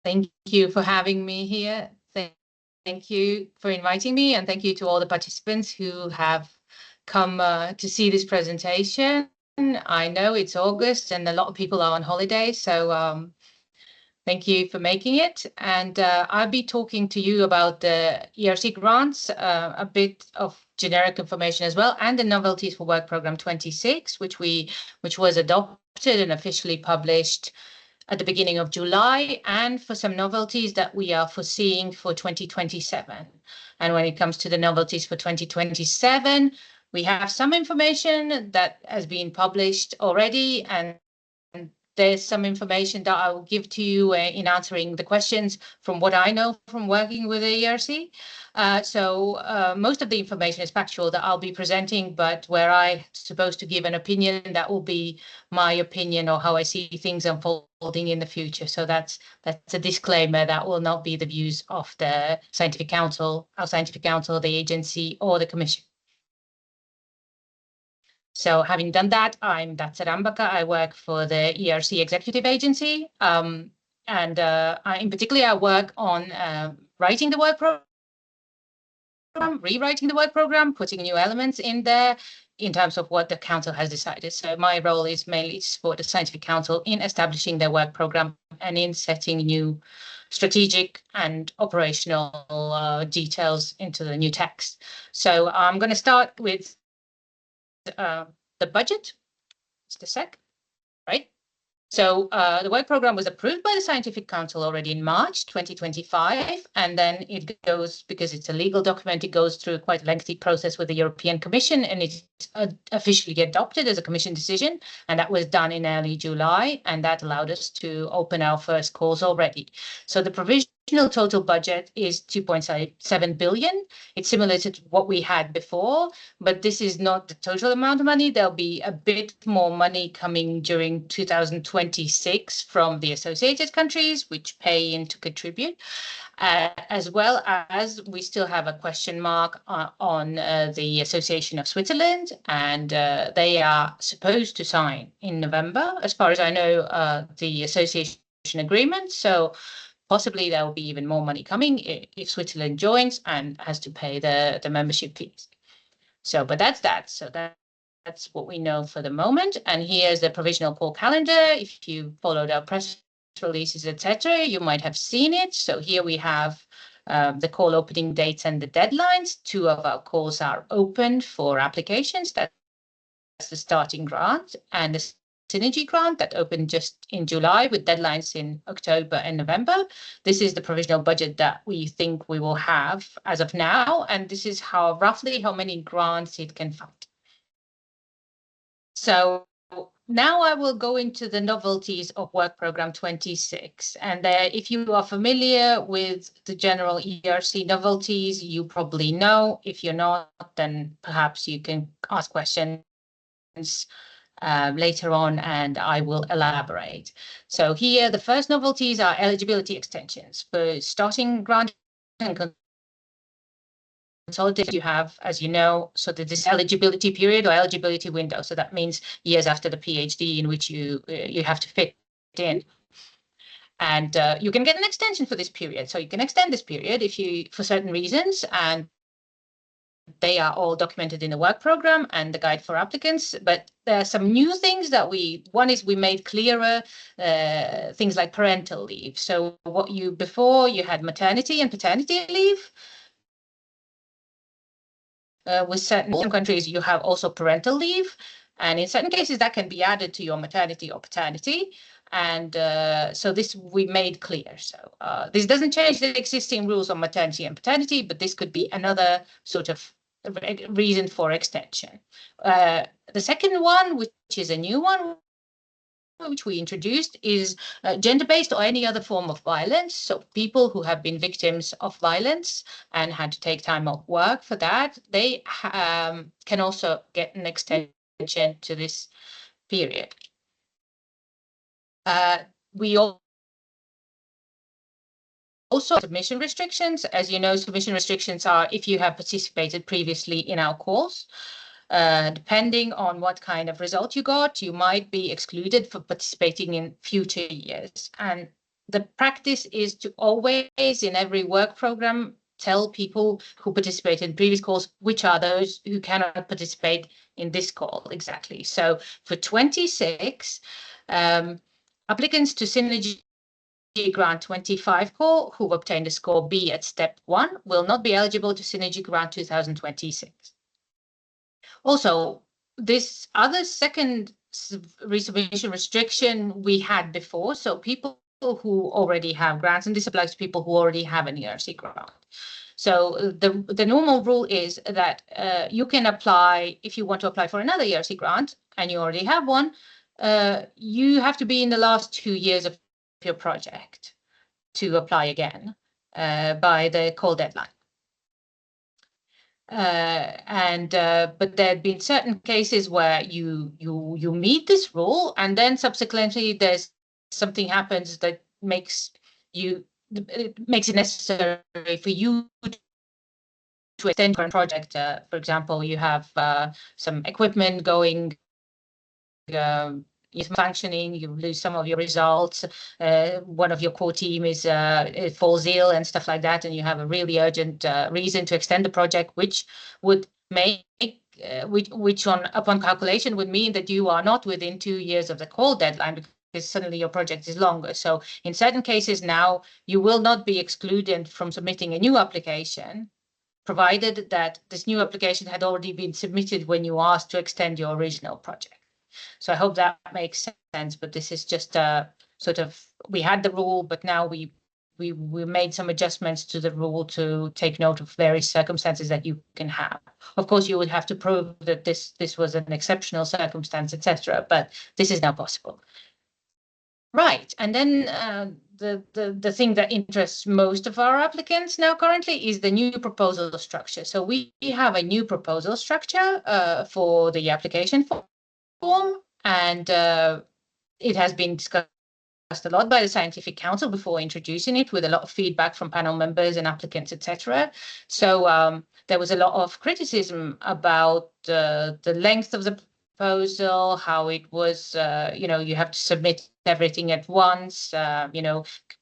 Thank you for having me here. Thank you for inviting me, and thank you to all the participants who have come to see this presentation. I know it's August and a lot of people are on holiday, so thank you for making it. And I'll be talking to you about the ERC grants, a bit of generic information as well, and the novelties for Work Programme 26, which was adopted and officially published at the beginning of July, and for some novelties that we are foreseeing for 2027. And when it comes to the novelties for 2027, we have some information that has been published already, and there's some information that I will give to you in answering the questions from what I know from working with the ERC. So most of the information is factual that I'll be presenting, but where I'm supposed to give an opinion, that will be my opinion or how I see things unfolding in the future. So that's a disclaimer. That will not be the views of the Scientific Council, our Scientific Council, the agency, or the Commission. So having done that, I'm Dace Rambaka. I work for the ERC Executive Agency. In particular, I work on writing the work program, rewriting the work program, putting new elements in there in terms of what the council has decided. So my role is mainly to support the Scientific Council in establishing their work program and in setting new strategic and operational details into the new text. So I'm going to start with the budget. Just a sec, right? So the work program was approved by the Scientific Council already in March 2025, and then it goes, because it's a legal document, it goes through quite a lengthy process with the European Commission, and it's officially adopted as a Commission decision, and that was done in early July, and that allowed us to open our first calls already. So the provisional total budget is 2.7 billion. It's similar to what we had before, but this is not the total amount of money. There'll be a bit more money coming during 2026 from the associated countries, which pay in to contribute, as well as we still have a question mark on the Association of Switzerland, and they are supposed to sign in November, as far as I know, the association agreement. So possibly there will be even more money coming if Switzerland joins and has to pay the membership fees. So, but that's that. So that's what we know for the moment. And here's the provisional call calendar. If you followed our press releases, etc., you might have seen it. So here we have the call opening dates and the deadlines. 2 of our calls are open for applications. That's the starting grant and the Synergy grant that opened just in July with deadlines in October and November. This is the provisional budget that we think we will have as of now, and this is roughly how many grants it can fund. So now I will go into the novelties of Work Programme 26. And if you are familiar with the general ERC novelties, you probably know. If you're not, then perhaps you can ask questions later on, and I will elaborate. So here, the first novelties are eligibility extensions. For starting grant and consolidated, you have, as you know, so that this eligibility period or eligibility window. So that means years after the PhD in which you have to fit in. And you can get an extension for this period. So you can extend this period if you, for certain reasons, and they are all documented in the work program and the guide for applicants. But there are some new things that one is we made clearer things like parental leave. So before you had maternity and paternity leave. With certain countries, you have also parental leave. And in certain cases, that can be added to your maternity or paternity. And so this we made clear. So this doesn't change the existing rules on maternity and paternity, but this could be another sort of reason for extension. The second one, which is a new one, which we introduced, is gender-based or any other form of violence. So people who have been victims of violence and had to take time off work for that, they can also get an extension to this period. We also submission restrictions. As you know, submission restrictions are if you have participated previously in our course. Depending on what kind of result you got, you might be excluded for participating in future years. And the practice is to always, in every work program, tell people who participate in previous calls which are those who cannot participate in this call exactly. So for 26, applicants to Synergy Grant 25 call who obtained a score B at step 1 will not be eligible to Synergy Grant 2026. Also, this other second resubmission restriction we had before, so people who already have grants, and this applies to people who already have an ERC grant. So the normal rule is that you can apply, if you want to apply for another ERC grant and you already have one, you have to be in the last 2 years of your project to apply again by the call deadline. But there have been certain cases where you meet this rule, and then subsequently there's something happens that makes it necessary for you to extend your project. For example, you have some equipment going is functioning, you lose some of your results, one of your core team is falls ill and stuff like that, and you have a really urgent reason to extend the project, which would make which upon calculation would mean that you are not within 2 years of the call deadline, because suddenly your project is longer. So in certain cases now you will not be excluded from submitting a new application, provided that this new application had already been submitted when you asked to extend your original project. So I hope that makes sense, but this is just sort of, we had the rule, but now we made some adjustments to the rule to take note of various circumstances that you can have. Of course, you would have to prove that this was an exceptional circumstance, etc., but this is now possible. Right, and then the thing that interests most of our applicants now currently is the new proposal structure. So we have a new proposal structure for the application form, and it has been discussed a lot by the Scientific Council before introducing it, with a lot of feedback from panel members and applicants, etc. So there was a lot of criticism about the length of the proposal, how it was, you have to submit everything at once.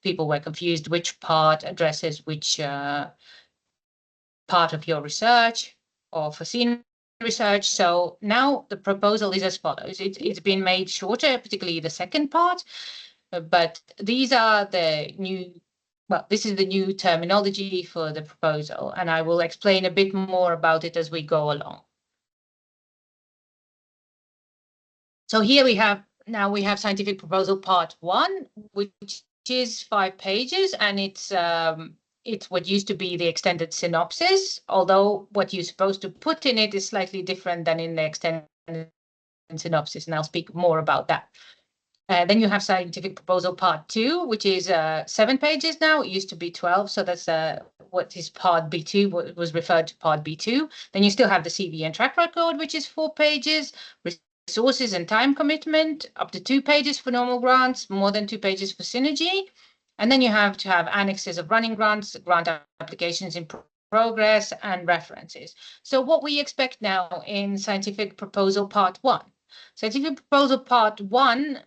People were confused which part addresses which part of your research or foreseen research. So now the proposal is as follows. It's been made shorter, particularly the second part, but these are the new, this is the new terminology for the proposal, and I will explain a bit more about it as we go along. So here we have scientific proposal part 1, which is 5 pages, and it's what used to be the extended synopsis, although what you're supposed to put in it is slightly different than in the extended synopsis, and I'll speak more about that. Then you have scientific proposal part 2, which is 7 pages now. It used to be 12, so that's what is part B2, what was referred to part B2. Then you still have the CV and track record, which is 4 pages, resources and time commitment, up to 2 pages for normal grants, more than 2 pages for Synergy. And then you have to have annexes of running grants, grant applications in progress, and references. So what we expect now in scientific proposal part 1. Scientific proposal part 1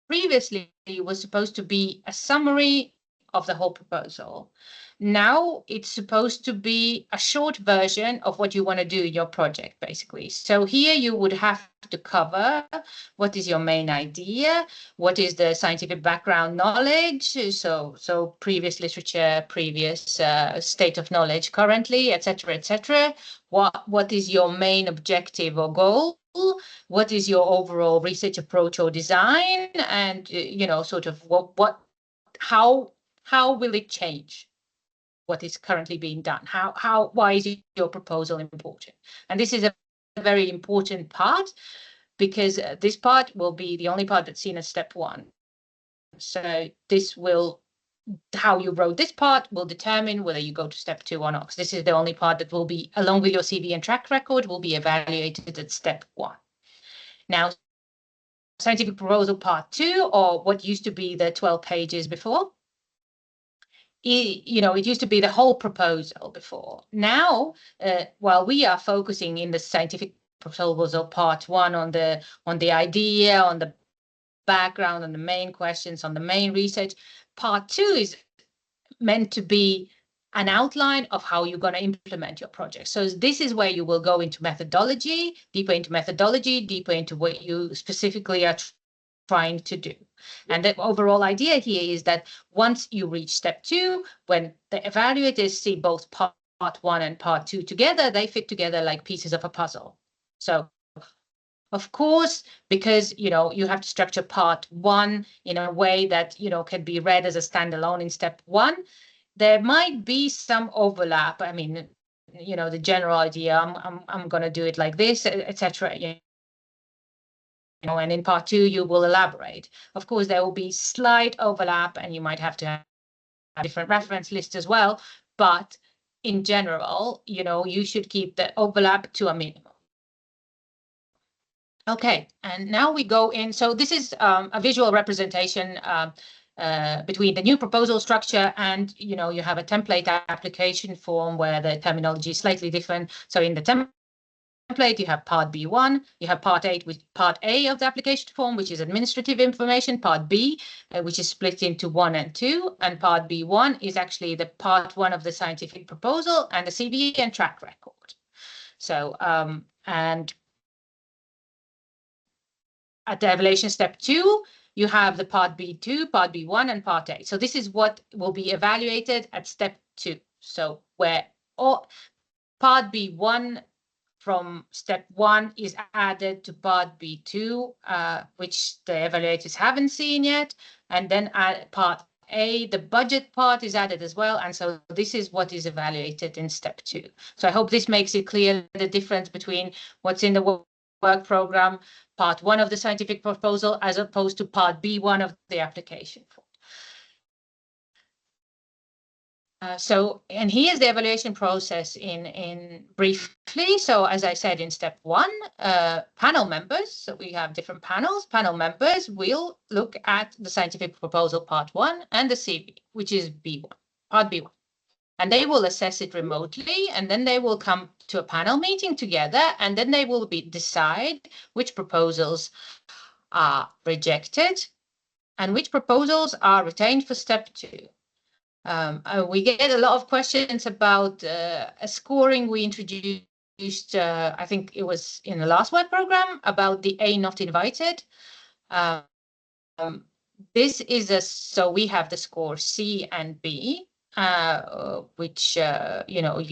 previously was supposed to be a summary of the whole proposal. Now it's supposed to be a short version of what you want to do in your project, basically. So here you would have to cover what is your main idea, what is the scientific background knowledge, so previous literature, previous state of knowledge currently, etc., etc. What is your main objective or goal? What is your overall research approach or design? And sort of how will it change what is currently being done? Why is your proposal important? And this is a very important part, because this part will be the only part that's seen as step 1. So how you wrote this part will determine whether you go to step 2 or not. This is the only part that will be, along with your CV and track record, will be evaluated at step 1. Now, scientific proposal part 2, or what used to be the 12 pages before, it used to be the whole proposal before. Now, while we are focusing in the scientific proposal part 1 on the idea, on the background on the main questions, on the main research. Part 2 is meant to be an outline of how you're going to implement your project. So this is where you will go into methodology, deeper into what you specifically are trying to do. And the overall idea here is that once you reach step 2, when the evaluators see both part 1 and part 2 together, they fit together like pieces of a puzzle. So of course, because, you know, you have to structure part 1 in a way that, you know, can be read as a standalone in step 1, there might be some overlap. I mean, you know, the general idea, I'm going to do it like this, etc. You know, and in part 2, you will elaborate. Of course, there will be slight overlap, and you might have to have a different reference list as well. But in general, you know, you should keep the overlap to a minimum. Okay, and now we go in. So this is a visual representation between the new proposal structure and, you know, you have a template application form where the terminology is slightly different. So in the template, you have part B1, you have part 8 with part A of the application form, which is administrative information, part B, which is split into 1 and 2, and part B1 is actually the part 1 of the scientific proposal and the CV and track record. So, and at the evaluation step 2, you have the part B2, part B1, and part A. So this is what will be evaluated at step 2. So where all part B1 from step 1 is added to part B2, which the evaluators haven't seen yet. And then at part A, the budget part is added as well. And so this is what is evaluated in step 2. So I hope this makes it clear the difference between what's in the work program, part 1 of the scientific proposal, as opposed to part B1 of the application form. And here's the evaluation process in briefly. So as I said in step 1, panel members, so we have different panels. Panel members will look at the scientific proposal part 1 and the CV, which is B1, part B1. And they will assess it remotely, and then they will come to a panel meeting together, and then they will decide which proposals are rejected and which proposals are retained for step 2. We get a lot of questions about a scoring we introduced, I think it was in the last work program, about the A not invited. This is so we have the score C and B, which, you know,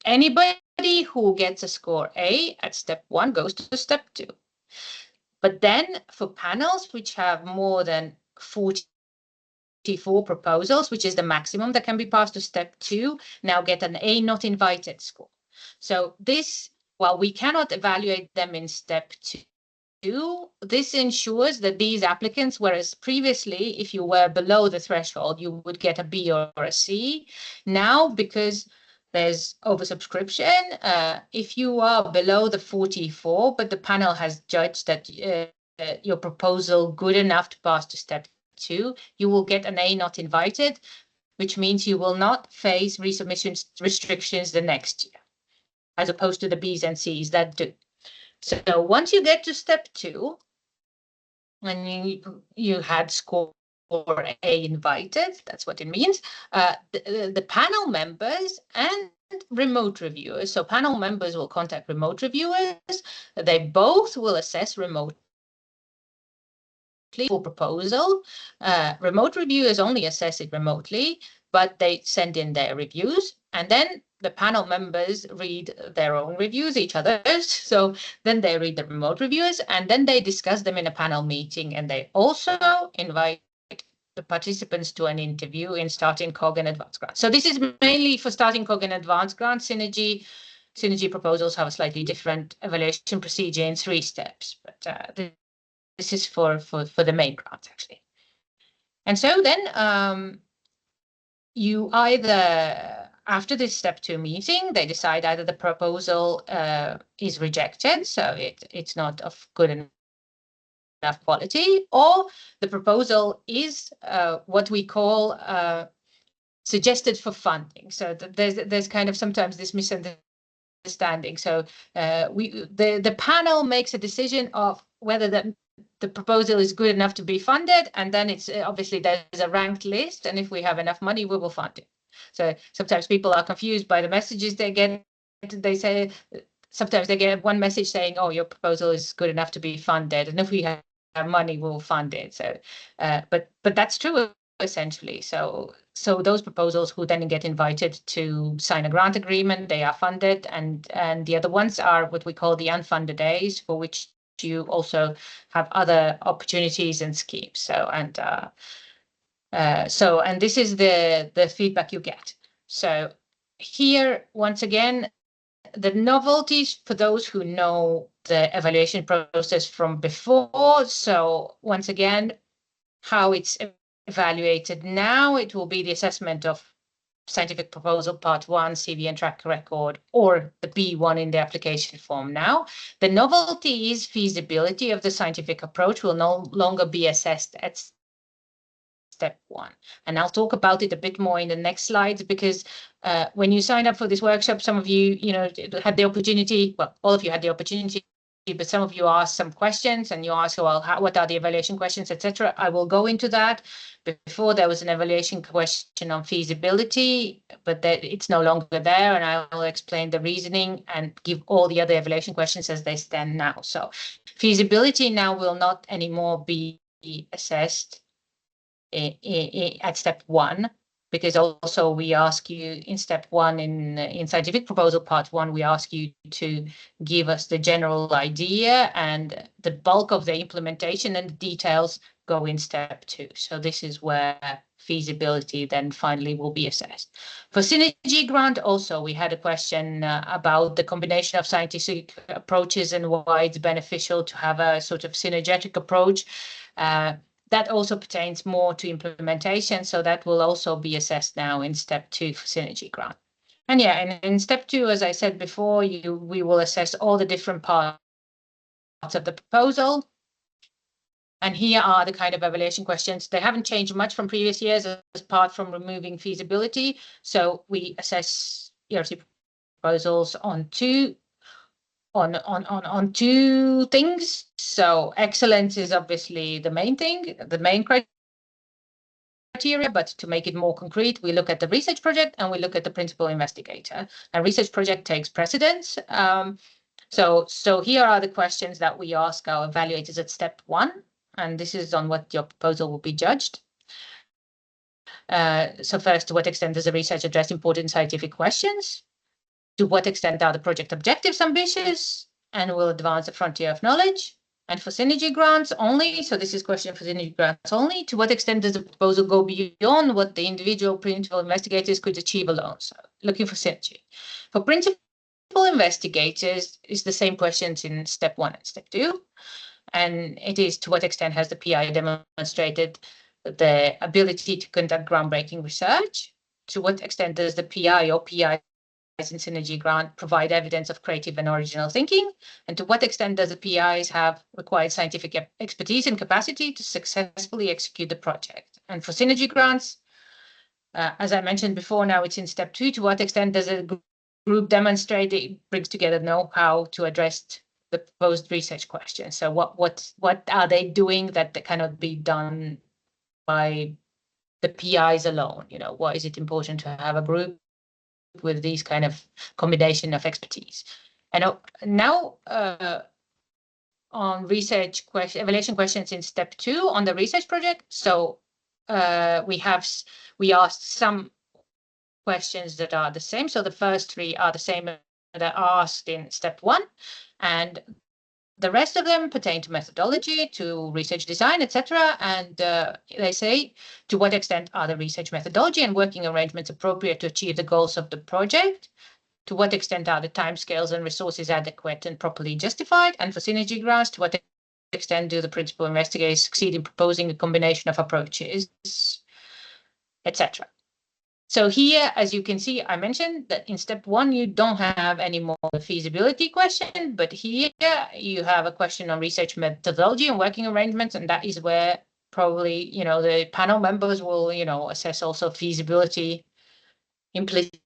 anybody who gets a score A at step 1 goes to step 2. But then for panels which have more than 44 proposals, which is the maximum that can be passed to step 2, now get an A not invited score. So this, while we cannot evaluate them in step 2, this ensures that these applicants, whereas previously, if you were below the threshold, you would get a B or a C. Now, because there's oversubscription, if you are below the 44, but the panel has judged that your proposal good enough to pass to step 2, you will get an A not invited, which means you will not face resubmission restrictions the next year, as opposed to the Bs and Cs that do. So once you get to step 2, and you had score A invited, that's what it means, the panel members and remote reviewers. So panel members will contact remote reviewers. They both will assess remotely for proposal. Remote reviewers only assess it remotely, but they send in their reviews, and then the panel members read their own reviews, each other's. So then they read the remote reviewers, and then they discuss them in a panel meeting, and they also invite the participants to an interview in starting COG and advanced grant. So this is mainly for starting COG and advanced grant. Synergy proposals have a slightly different evaluation procedure in 3 steps, but this is for the main grants, actually. And so then you either, after this step 2 meeting, they decide either the proposal is rejected, so it's not of good enough quality, or the proposal is what we call suggested for funding. So there's kind of sometimes this misunderstanding. So the panel makes a decision of whether the proposal is good enough to be funded, and then it's obviously there's a ranked list, and if we have enough money, we will fund it. So sometimes people are confused by the messages they get. They say sometimes they get one message saying, "Oh, your proposal is good enough to be funded," and if we have money, we'll fund it. So, but that's true essentially. So those proposals who then get invited to sign a grant agreement, they are funded, and the other ones are what we call the unfunded days, for which you also have other opportunities and schemes. So and this is the feedback you get. So here, once again, the novelties for those who know the evaluation process from before. So once again, how it's evaluated now, it will be the assessment of scientific proposal part 1, CV and track record, or the B1 in the application form now. The novelty is feasibility of the scientific approach will no longer be assessed at step 1. And I'll talk about it a bit more in the next slides, because when you signed up for this workshop, some of you, had the opportunity, well, all of you had the opportunity, but some of you asked some questions, and you asked, well, what are the evaluation questions, etc. I will go into that. Before, there was an evaluation question on feasibility, but it's no longer there, and I will explain the reasoning and give all the other evaluation questions as they stand now. So feasibility now will not anymore be assessed at step 1, because also we ask you in step 1 in scientific proposal part 1, we ask you to give us the general idea, and the bulk of the implementation and the details go in step 2. So this is where feasibility then finally will be assessed. For synergy grant also, we had a question about the combination of scientific approaches and why it's beneficial to have a sort of synergetic approach. That also pertains more to implementation, so that will also be assessed now in step 2 for synergy grant. And yeah, and in step 2, as I said before, we will assess all the different parts of the proposal. And here are the kind of evaluation questions. They haven't changed much from previous years, apart from removing feasibility. So we assess ERC proposals on two things. So excellence is obviously the main thing, the main criteria, but to make it more concrete, we look at the research project and we look at the principal investigator. And research project takes precedence. So here are the questions that we ask our evaluators at step 1, and this is on what your proposal will be judged. So first, to what extent does the research address important scientific questions? To what extent are the project objectives ambitious and will advance the frontier of knowledge? And for synergy grants only, so this is question for synergy grants only, to what extent does the proposal go beyond what the individual principal investigators could achieve alone? So looking for synergy. For principal investigators, is the same questions in step 1 and step 2. And it is, to what extent has the PI demonstrated the ability to conduct groundbreaking research? To what extent does the PI or PIs in synergy grant provide evidence of creative and original thinking? And to what extent does the PIs have required scientific expertise and capacity to successfully execute the project? And for synergy grants, as I mentioned before, now it's in step 2. To what extent does a group demonstrate it brings together know-how to address the proposed research questions? So what are they doing that cannot be done by the PIs alone? Why is it important to have a group with these kind of combination of expertise? And now on research evaluation questions in step 2 on the research project. So we asked some questions that are the same. So the first 3 are the same that are asked in step 1, and the rest of them pertain to methodology, to research design, etc. And they say, to what extent are the research methodology and working arrangements appropriate to achieve the goals of the project? To what extent are the timescales and resources adequate and properly justified? And for synergy grants, to what extent do the principal investigators succeed in proposing a combination of approaches, etc.? So here, as you can see, I mentioned that in step 1, you don't have any more feasibility question, but here you have a question on research methodology and working arrangements, and that is where probably, the panel members will, assess also feasibility implicitly.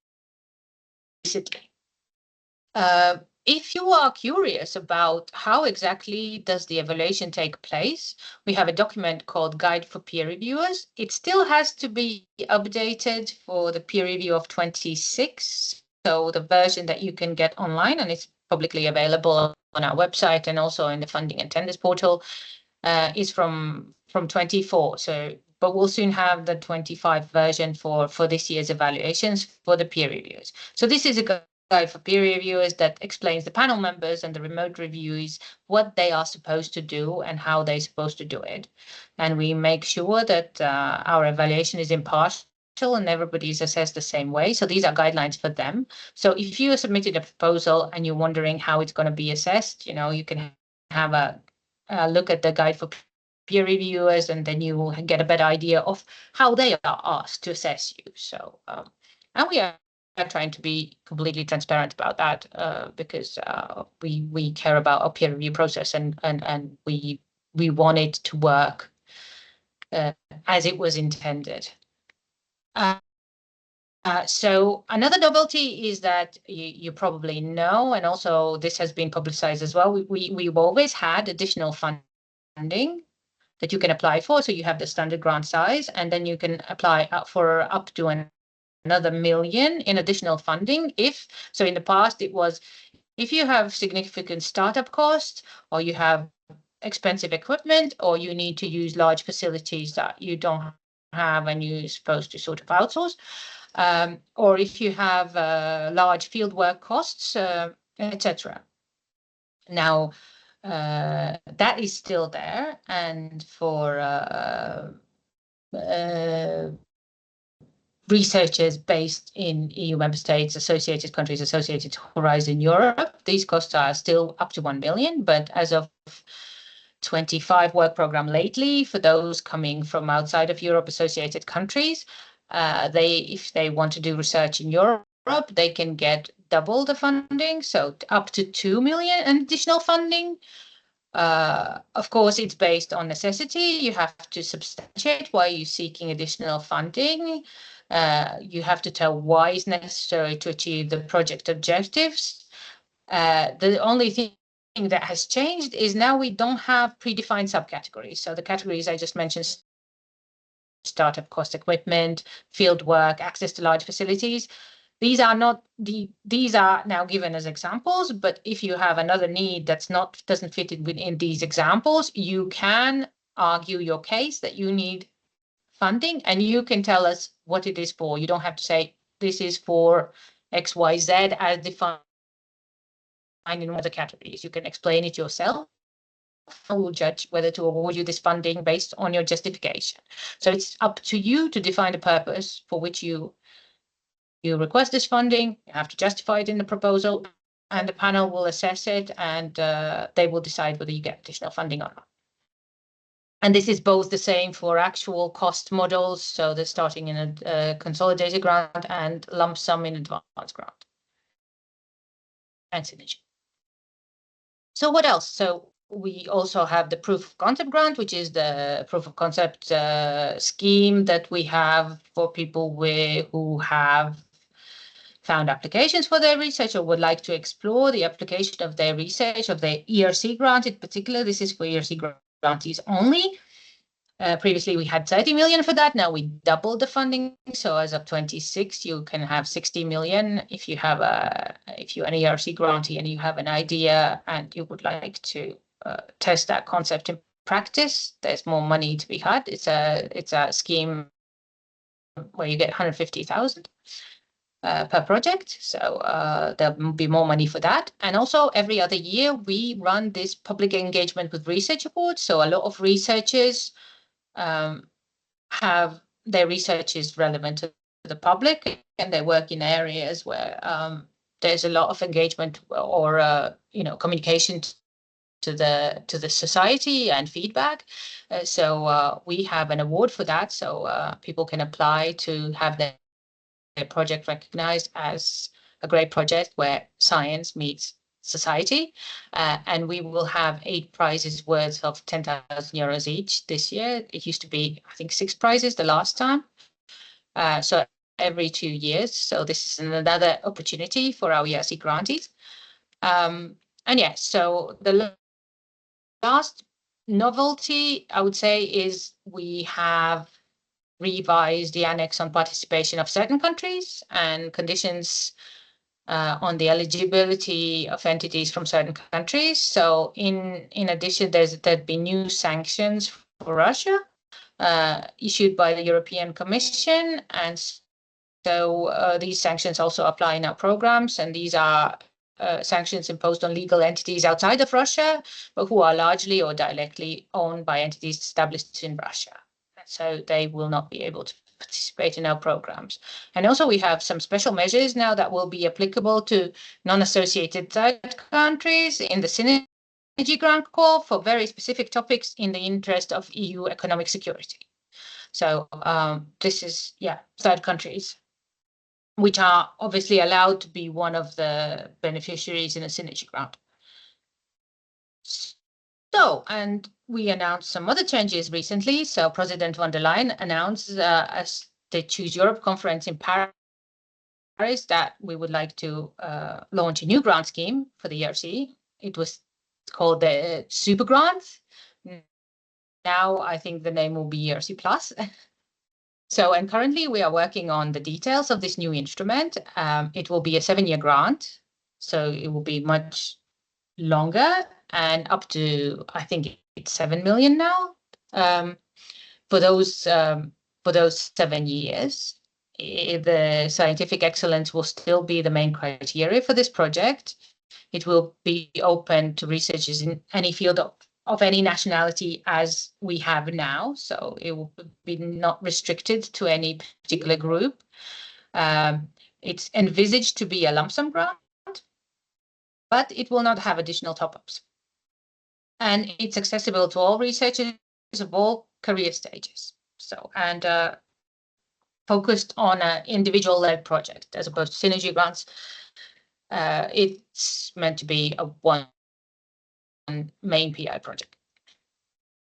if you are curious about how exactly does the evaluation take place, we have a document called Guide for Peer Reviewers. It still has to be updated for the peer review of 26. So the version that you can get online, and it's publicly available on our website and also in the funding and tenders portal, is from 24. So, but we'll soon have the 25 version for this year's evaluations for the peer reviewers. So this is a guide for peer reviewers that explains the panel members and the remote reviewees what they are supposed to do and how they're supposed to do it. And we make sure that our evaluation is impartial and everybody is assessed the same way. So these are guidelines for them. So if you submitted a proposal and you're wondering how it's going to be assessed, you can have a look at the guide for peer reviewers, and then you will get a better idea of how they are asked to assess you. So, and we are trying to be completely transparent about that because we care about our peer review process and we want it to work as it was intended. So another novelty is that you probably know, and also this has been publicized as well, we've always had additional funding that you can apply for. So you have the standard grant size, and then you can apply for up to another $1 million in additional funding. So in the past, it was if you have significant startup costs, or you have expensive equipment, or you need to use large facilities that you don't have and you're supposed to sort of outsource, or if you have large fieldwork costs, etc. Now, that is still there, and for researchers based in EU member states, associated countries, associated to Horizon Europe, these costs are still up to 1 million, but as of 25 work program lately, for those coming from outside of Europe, associated countries, if they want to do research in Europe, they can get double the funding, so up to 2 million in additional funding. Of course, it's based on necessity. You have to substantiate why you're seeking additional funding. You have to tell why it's necessary to achieve the project objectives. The only thing that has changed is now we don't have predefined subcategories. So the categories I just mentioned, startup cost, equipment, field work, access to large facilities, these are now given as examples, but if you have another need doesn't fit within these examples, you can argue your case that you need funding, and you can tell us what it is for. You don't have to say this is for XYZ as defined in other categories. You can explain it yourself, and we'll judge whether to award you this funding based on your justification. So it's up to you to define the purpose for which you request this funding. You have to justify it in the proposal, and the panel will assess it, and they will decide whether you get additional funding or not. And this is both the same for actual cost models, so they're starting in a consolidated grant and lump sum in advanced grant and synergy. So what else? So we also have the proof of concept grant, which is the proof of concept scheme that we have for people who have found applications for their research or would like to explore the application of their research, of their ERC grant in particular. This is for ERC grantees only. Previously, we had 30 million for that. Now we doubled the funding. So as of 26, you can have 60 million if you're an ERC grantee and you have an idea and you would like to test that concept in practice. There's more money to be had. It's a scheme where you get 150,000 per project. So there'll be more money for that. And also every other year, we run this public engagement with research awards. So a lot of researchers have their research is relevant to the public, and they work in areas where there's a lot of engagement or communication to the society and feedback. So we have an award for that. So people can apply to have their project recognized as a great project where science meets society, and we will have 8 prizes worth of 10,000 euros each this year. It used to be, I think, 6 prizes the last time. So every 2 years. So this is another opportunity for our ERC grantees. And yes, so the last novelty, I would say, is we have revised the annex on participation of certain countries and conditions on the eligibility of entities from certain countries. So in addition, there'd be new sanctions for Russia issued by the European Commission. And so these sanctions also apply in our programs, and these are sanctions imposed on legal entities outside of Russia, but who are largely or directly owned by entities established in Russia. So they will not be able to participate in our programs. And also we have some special measures now that will be applicable to non-associated third countries in the synergy grant call for very specific topics in the interest of EU economic security. So this is, third countries, which are obviously allowed to be one of the beneficiaries in a synergy grant. So, and we announced some other changes recently. So President von der Leyen announced as the Choose Europe conference in Paris that we would like to launch a new grant scheme for the ERC. It was called the Super Grant. Now I think the name will be ERC Plus. So, and currently we are working on the details of this new instrument. It will be a 7-year grant, so it will be much longer and up to, I think it's 7 million now for those 7 years. The scientific excellence will still be the main criteria for this project. It will be open to researchers in any field of any nationality as we have now. So it will be not restricted to any particular group. It's envisaged to be a lump sum grant, but it will not have additional top-ups. And it's accessible to all researchers of all career stages. So, and focused on an individual-led project as opposed to synergy grants. It's meant to be a one main PI project.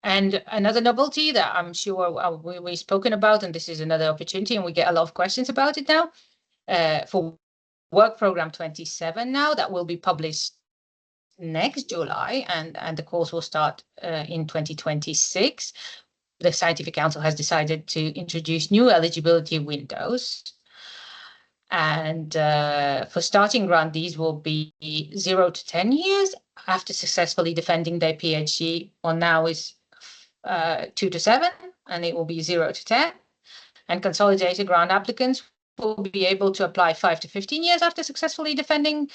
And another novelty that I'm sure we've spoken about, and this is another opportunity, and we get a lot of questions about it now, for Work Programme 27 now, that will be published next July, and the course will start in 2026. The Scientific Council has decided to introduce new eligibility windows. And for starting grant, these will be 0 to 10 years after successfully defending their PhD. Well, now is 2 to 7, and it will be 0 to 10. And consolidated grant applicants will be able to apply 5 to 15 years after successfully defending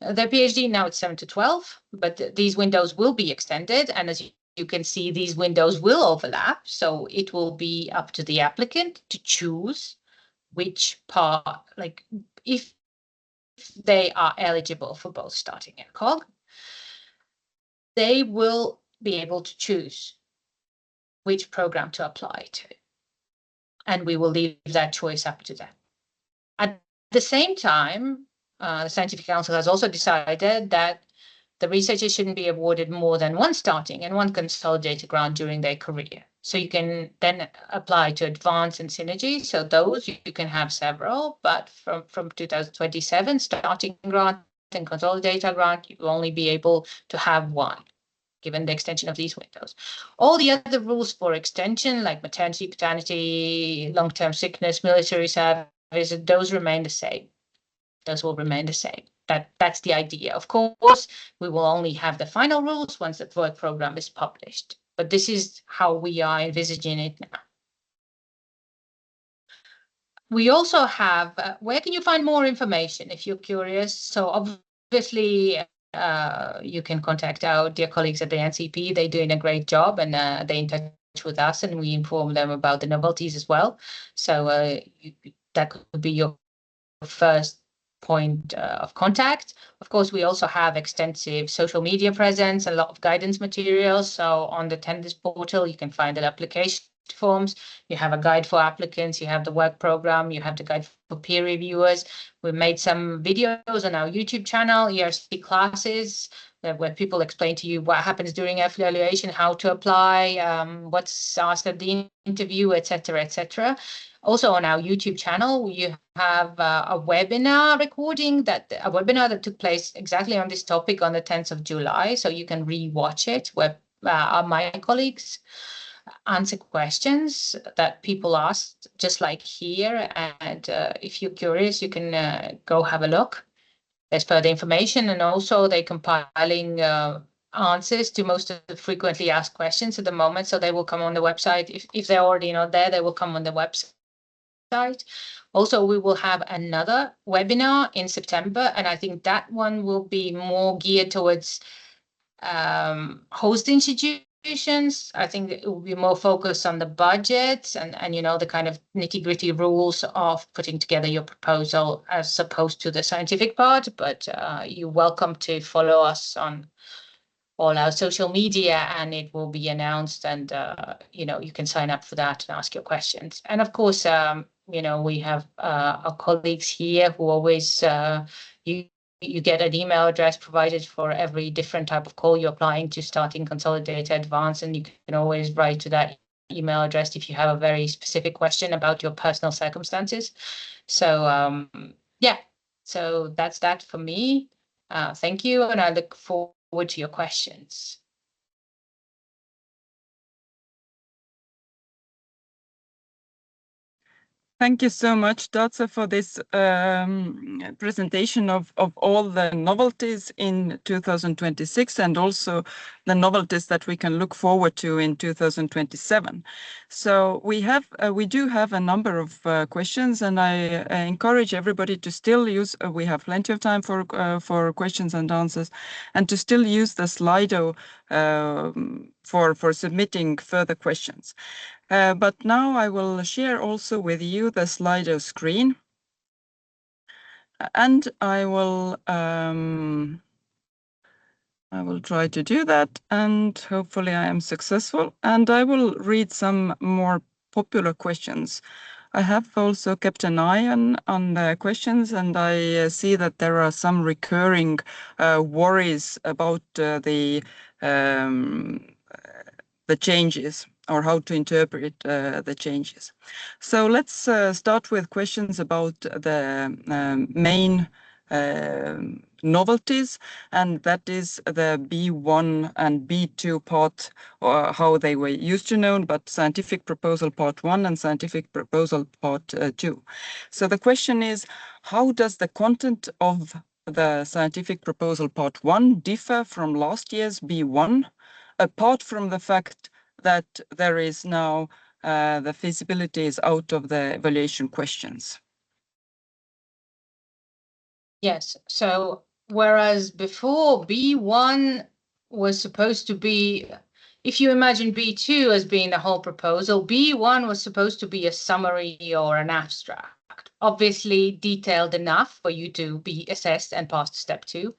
their PhD. Now it's 7 to 12, but these windows will be extended. And as you can see, these windows will overlap. So it will be up to the applicant to choose which part, like if they are eligible for both starting and COG, they will be able to choose which program to apply to. And we will leave that choice up to them. At the same time, the Scientific Council has also decided that the researchers shouldn't be awarded more than one starting and one consolidated grant during their career. So you can then apply to advance and synergy. So those you can have several, but from 2027, starting grant and consolidated grant, you will only be able to have one, given the extension of these windows. All the other rules for extension, like maternity, paternity, long-term sickness, military service, those remain the same. Those will remain the same. That's the idea. Of course, we will only have the final rules once the work program is published. But this is how we are envisaging it now. We also have, where can you find more information if you're curious? So obviously, you can contact our dear colleagues at the NCP. They're doing a great job, and they're in touch with us, and we inform them about the novelties as well. So that could be your first point of contact. Of course, we also have extensive social media presence, a lot of guidance materials. So on the tenders portal, you can find an application forms. You have a guide for applicants, you have the work program, you have the guide for peer reviewers. We made some videos on our YouTube channel, ERC classes, where people explain to you what happens during evaluation, how to apply, what's asked at the interview, etc., etc. Also on our YouTube channel, you have a webinar recording, a webinar that took place exactly on this topic on the 10th of July. So you can re-watch it, where my colleagues answer questions that people asked, just like here. And if you're curious, you can go have a look. There's further information, and also they're compiling answers to most of the frequently asked questions at the moment. So they will come on the website. If they're already not there, they will come on the website. Also, we will have another webinar in September, and I think that one will be more geared towards host institutions. I think it will be more focused on the budget and the kind of nitty-gritty rules of putting together your proposal as opposed to the scientific part. But you're welcome to follow us on all our social media, and it will be announced, and you can sign up for that and ask your questions. And of course, we have our colleagues here who always you get an email address provided for every different type of call you're applying to, starting, consolidate, advance, and you can always write to that email address if you have a very specific question about your personal circumstances. So so that's that for me. Thank you, and I look forward to your questions. Thank you so much, Dace, for this presentation of all the novelties in 2026 and also the novelties that we can look forward to in 2027. So we do have a number of questions, and I encourage everybody to still use. We have plenty of time for questions and answers, and to still use the Slido for submitting further questions. But now I will share also with you the Slido screen, and I will try to do that, and hopefully I am successful, and I will read some more popular questions. I have also kept an eye on the questions, and I see that there are some recurring worries about the changes, or how to interpret the changes. So let's start with questions about the main novelties, and that is the B1 and B2 part, or how they were used to known, but scientific proposal part 1 and scientific proposal part 2. So the question is, how does the content of the scientific proposal part 1 differ from last year's B1, apart from the fact that there is now the feasibility is out of the evaluation questions? Yes, so whereas before B1 was supposed to be, if you imagine B2 as being the whole proposal, B1 was supposed to be a summary or an abstract, obviously detailed enough for you to be assessed and pass to step 2.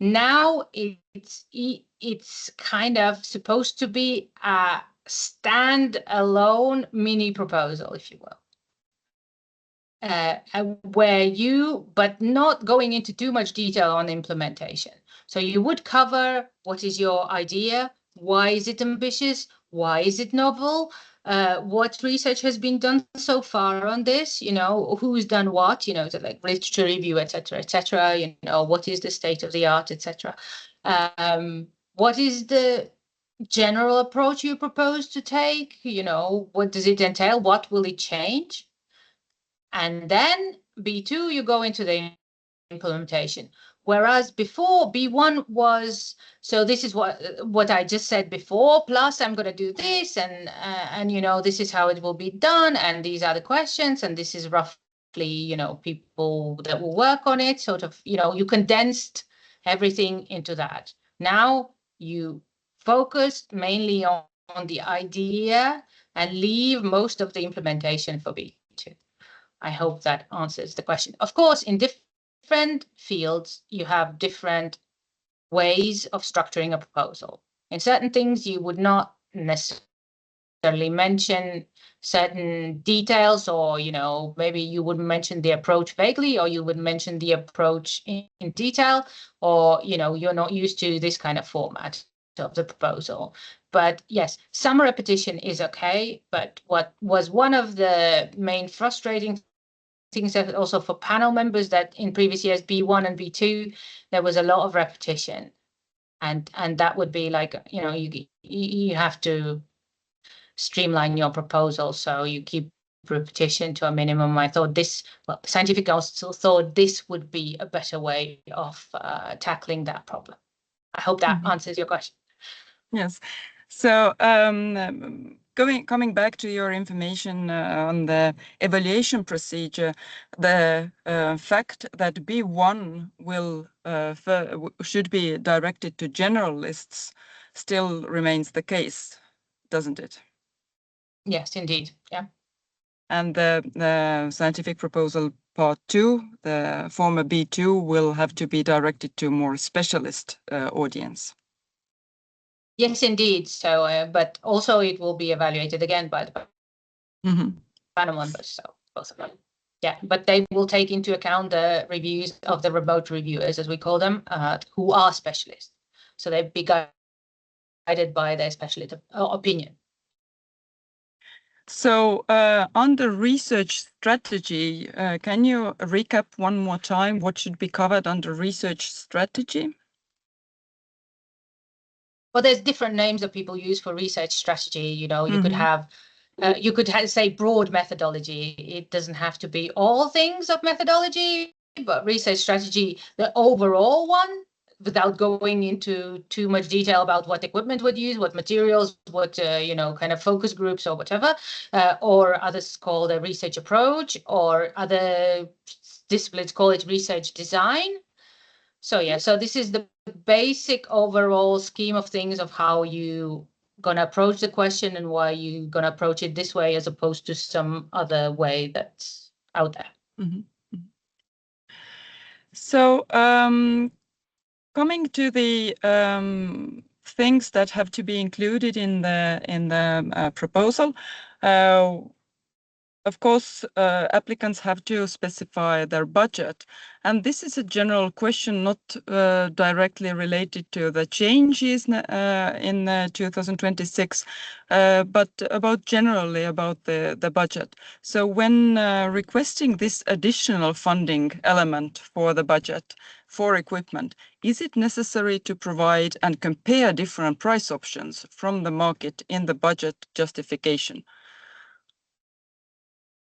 Now it's kind of supposed to be a stand-alone mini proposal, if you will. But not going into too much detail on implementation. So you would cover what is your idea, why is it ambitious, why is it novel, what research has been done so far on this, who's done what, so like literature review, etc., what is the state of the art, etc. What is the general approach you propose to take, what does it entail, what will it change? And then B2, you go into the implementation. Whereas before B1 was, so this is what I just said before, plus I'm going to do this, and this is how it will be done, and these are the questions, and this is roughly, people that will work on it, sort of, you condensed everything into that. Now you focused mainly on the idea and leave most of the implementation for B2. I hope that answers the question. Of course, in different fields, you have different ways of structuring a proposal. In certain things, you would not necessarily necessarily mention certain details, or maybe you would mention the approach vaguely, or you would mention the approach in detail, or you're not used to this kind of format of the proposal. But yes, some repetition is okay. But what was one of the main frustrating things that also for panel members, that in previous years, B1 and B2, there was a lot of repetition, and that would be like, you have to streamline your proposal, so you keep repetition to a minimum. I thought scientific council thought this would be a better way of tackling that problem. I hope that answers your question. Yes. So coming back to your information on the evaluation procedure, the fact that B1 should be directed to generalists still remains the case, doesn't it? Yes, indeed. Yeah. And the scientific proposal part 2, the former B2, will have to be directed to more specialist audience. Yes, indeed. So, but also it will be evaluated again by the panel members. So both of them. Yeah, but they will take into account the reviews of the remote reviewers, as we call them, who are specialists. So they'll be guided by their specialist opinion. So on the research strategy, can you recap one more time what should be covered under research strategy? Well, there's different names that people use for research strategy. You could have, say, broad methodology. It doesn't have to be all things of methodology, but research strategy, the overall one, without going into too much detail about what equipment would use, what materials, what kind of focus groups or whatever, or others call the research approach, or other disciplines call it research design. So yeah, so this is the basic overall scheme of things of how you gonna approach the question and why you gonna approach it this way as opposed to some other way that's out there. So coming to the things that have to be included in the proposal, of course, applicants have to specify their budget, and this is a general question, not directly related to the changes in 2026, but generally about the budget. So when requesting this additional funding element for the budget for equipment, is it necessary to provide and compare different price options from the market in the budget justification?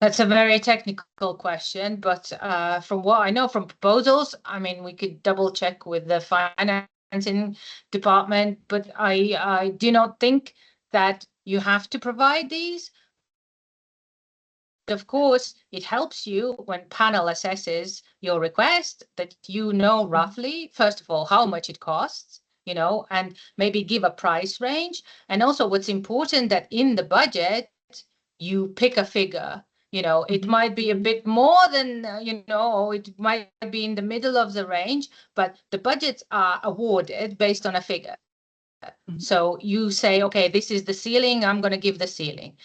That's a very technical question, but from what I know from proposals, I mean, we could double check with the financing department, but I do not think that you have to provide these. Of course, it helps you when panel assesses your request that roughly, first of all, how much it costs, and maybe give a price range. And also what's important that in the budget, you pick a figure. It might be a bit more than, it might be in the middle of the range, but the budgets are awarded based on a figure. So you say, okay, this is the ceiling, I'm going to give the ceiling.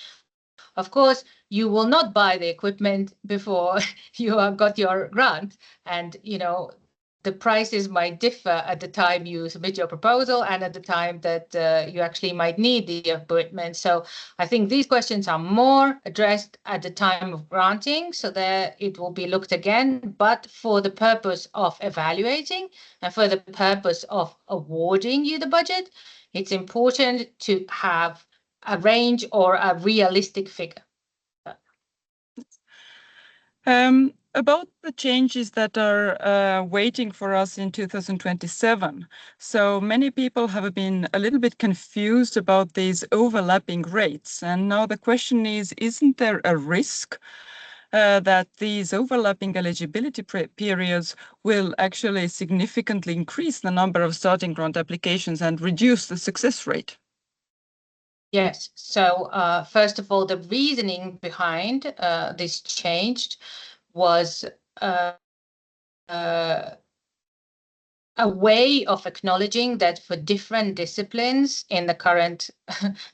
Of course, you will not buy the equipment before you have got your grant. And, the prices might differ at the time you submit your proposal and at the time that you actually might need the equipment. So I think these questions are more addressed at the time of granting, so that it will be looked again. But for the purpose of evaluating and for the purpose of awarding you the budget, it's important to have a range or a realistic figure. About the changes that are waiting for us in 2027. So many people have been a little bit confused about these overlapping rates. And now the question is, isn't there a risk that these overlapping eligibility periods will actually significantly increase the number of starting grant applications and reduce the success rate? Yes. So first of all, the reasoning behind this change was a way of acknowledging that for different disciplines in the current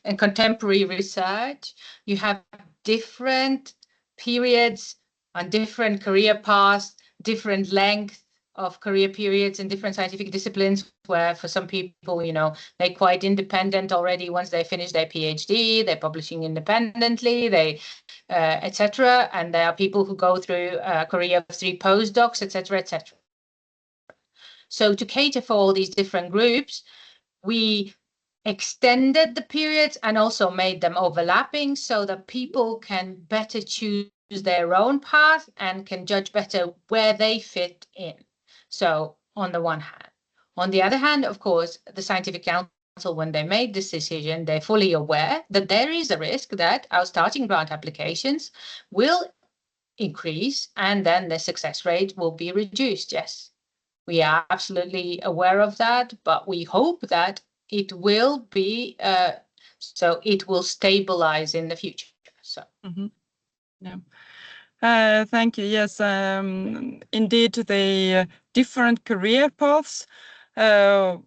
and contemporary research, you have different periods and different career paths, different length of career periods in different scientific disciplines, where for some people, they're quite independent already once they finish their PhD, they're publishing independently, they etc. And there are people who go through a career of 3 postdocs, etc., etc. So to cater for all these different groups, we extended the periods and also made them overlapping so that people can better choose their own path and can judge better where they fit in. So on the one hand. On the other hand, of course, the Scientific Council, when they made this decision, they're fully aware that there is a risk that our starting grant applications will increase and then the success rate will be reduced. Yes, we are absolutely aware of that, but we hope that it will be, so it will stabilize in the future. So. Yeah. Thank you. Yes, indeed, the different career paths are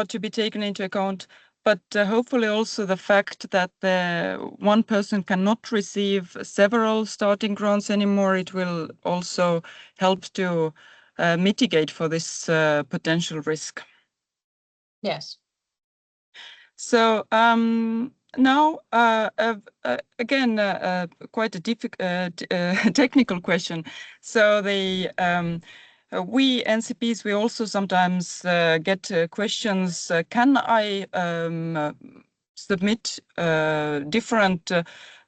to be taken into account, but hopefully also the fact that one person cannot receive several starting grants anymore, it will also help to mitigate for this potential risk. Yes. So now, again, quite a technical question. So we NCPs, we also sometimes get questions, can I submit different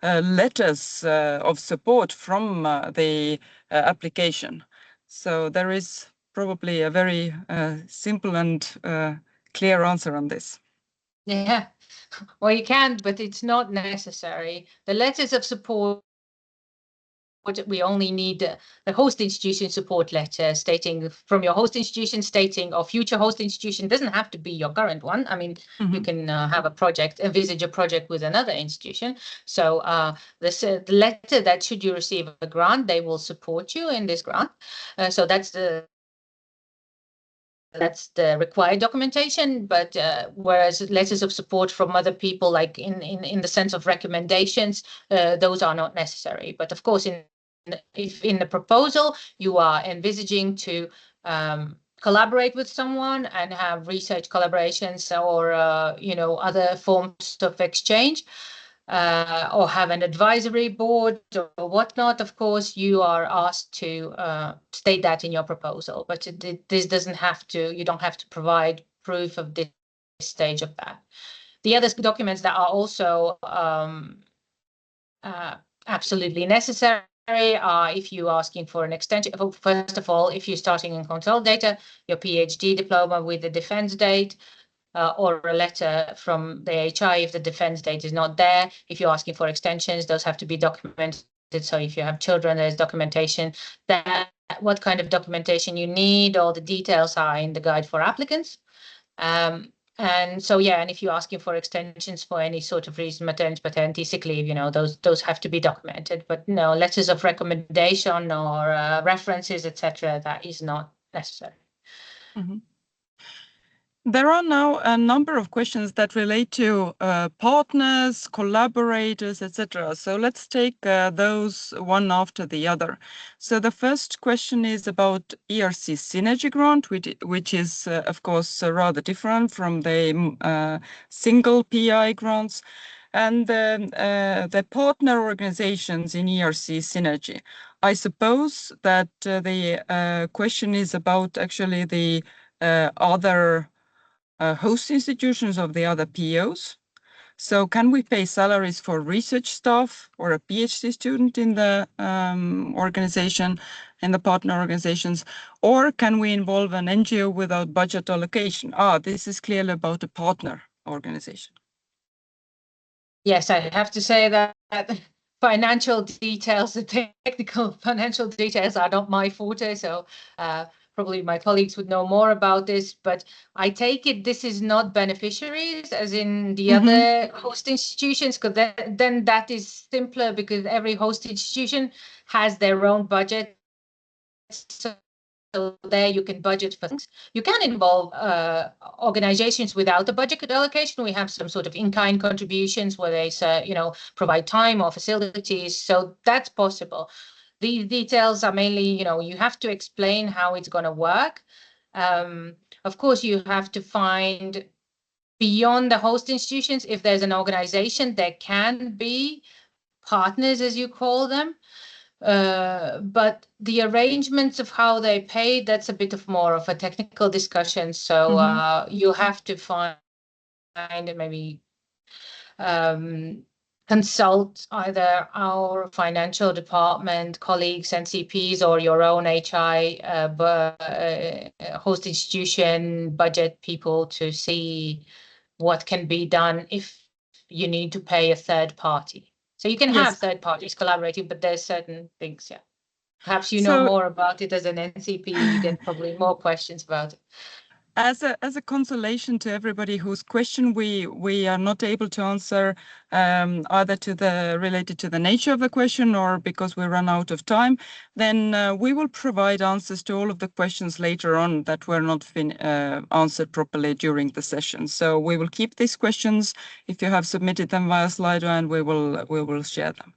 letters of support from the application? So there is probably a very simple and clear answer on this. Yeah, well, you can, but it's not necessary. The letters of support, we only need the host institution support letter stating from your host institution stating, or future host institution, doesn't have to be your current one. I mean, you can have a project, envisage a project with another institution. So the letter that should you receive a grant, they will support you in this grant. So that's the required documentation, but whereas letters of support from other people, like in the sense of recommendations, those are not necessary. But of course, if in the proposal you are envisaging to collaborate with someone and have research collaborations or other forms of exchange, or have an advisory board or whatnot, of course, you are asked to state that in your proposal. But this doesn't have to, you don't have to provide proof of this stage of that. The other documents that are also absolutely necessary are if you're asking for an extension. First of all, if you're starting in control data, your PhD diploma with the defense date, or a letter from the HI if the defense date is not there. If you're asking for extensions, those have to be documented. So if you have children, there's documentation. That what kind of documentation you need, all the details are in the guide for applicants. And so, yeah, and if you're asking for extensions for any sort of reason, maternity, paternity, sick leave, those have to be documented. But no, letters of recommendation or references, etc., that is not necessary. There are now a number of questions that relate to partners, collaborators, etc. So let's take those one after the other. So the first question is about ERC Synergy Grant, which is, of course, rather different from the single PI grants. And the partner organizations in ERC Synergy. I suppose that the question is about actually the other host institutions of the other POs. So can we pay salaries for research staff or a PhD student in the organization, in the partner organizations, or can we involve an NGO without budget allocation? This is clearly about a partner organization. Yes, I have to say that financial details, the technical financial details are not my forte, so probably my colleagues would know more about this, but I take it this is not beneficiaries as in the other host institutions, because then that is simpler because every host institution has their own budget. So So there you can budget for things. You can involve organizations without a budget allocation. We have some sort of in-kind contributions where they say, provide time or facilities. So that's possible. These details are mainly, you have to explain how it's going to work. Of course, you have to find beyond the host institutions, if there's an organization, there can be partners, as you call them. But the arrangements of how they pay, that's a bit of more of a technical discussion. So you have to find and maybe consult either our financial department colleagues, NCPs, or your own HI host institution budget people to see what can be done if you need to pay a third party. So you can have third parties collaborating, but there's certain things, yeah. Perhaps you know more about it as an NCP, you get probably more questions about it. As a consolation to everybody whose question we are not able to answer, either related to the nature of the question or because we run out of time, then we will provide answers to all of the questions later on that were not answered properly during the session. So we will keep these questions if you have submitted them via Slido, and we will share them.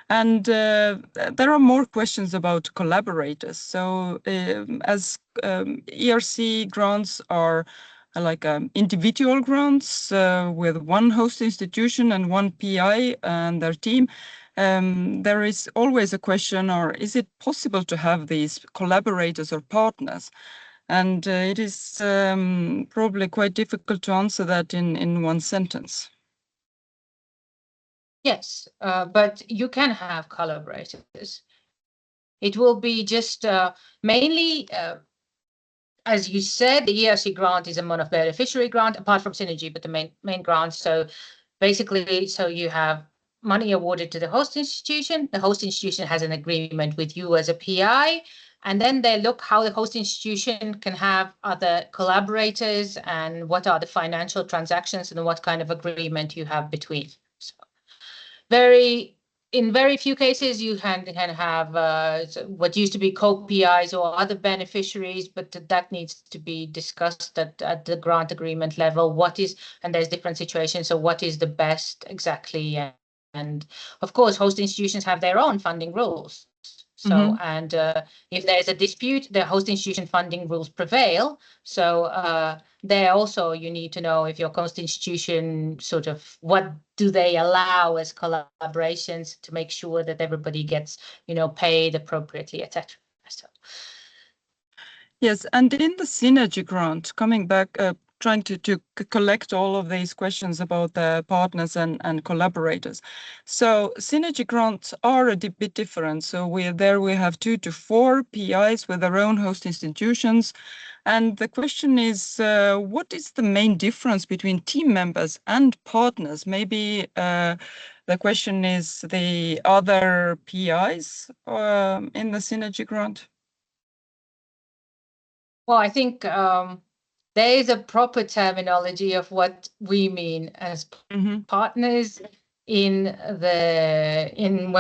And there are more questions about collaborators. So as ERC grants are like individual grants with one host institution and one PI and their team, there is always a question, or is it possible to have these collaborators or partners? And it is probably quite difficult to answer that in one sentence. Yes, but you can have collaborators. It will be just mainly, as you said, the ERC grant is a mono-beneficiary grant, apart from Synergy, but the main grant. So basically, so you have money awarded to the host institution. The host institution has an agreement with you as a PI, and then they look how the host institution can have other collaborators and what are the financial transactions and what kind of agreement you have between. So in very few cases, you can have what used to be co-PIs or other beneficiaries, but that needs to be discussed at the grant agreement level. And there's different situations. So what is the best exactly? And of course, host institutions have their own funding rules. So, and if there's a dispute, the host institution funding rules prevail. So there also you need to know if your host institution sort of, what do they allow as collaborations to make sure that everybody gets, paid appropriately, etc. So. Yes, and in the Synergy grant, coming back, trying to collect all of these questions about the partners and collaborators. So Synergy grants are a bit different. So we have 2 to 4 PIs with their own host institutions. And the question is, what is the main difference between team members and partners? Maybe the question is the other PIs in the Synergy grant? Well, I think there is a proper terminology of what we mean as partners when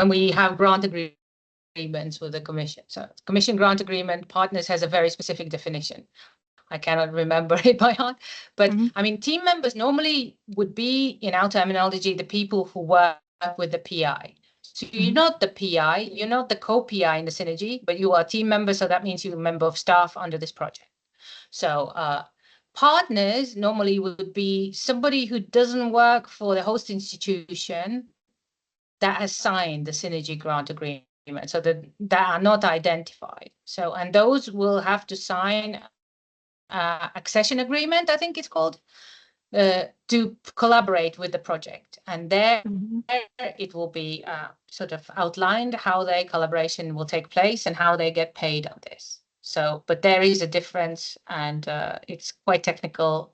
we have grant agreements with the Commission. So Commission grant agreement, partners has a very specific definition. I cannot remember it by heart, but I mean, team members normally would be, in our terminology, the people who work with the PI. So you're not the PI, you're not the co-PI in the Synergy, but you are a team member. So that means you're a member of staff under this project. So partners normally would be somebody who doesn't work for the host institution that has signed the Synergy grant agreement, so that are not identified. So, and those will have to sign accession agreement, I think it's called, to collaborate with the project. And there it will be sort of outlined how their collaboration will take place and how they get paid on this. So, but there is a difference, and it's quite technical,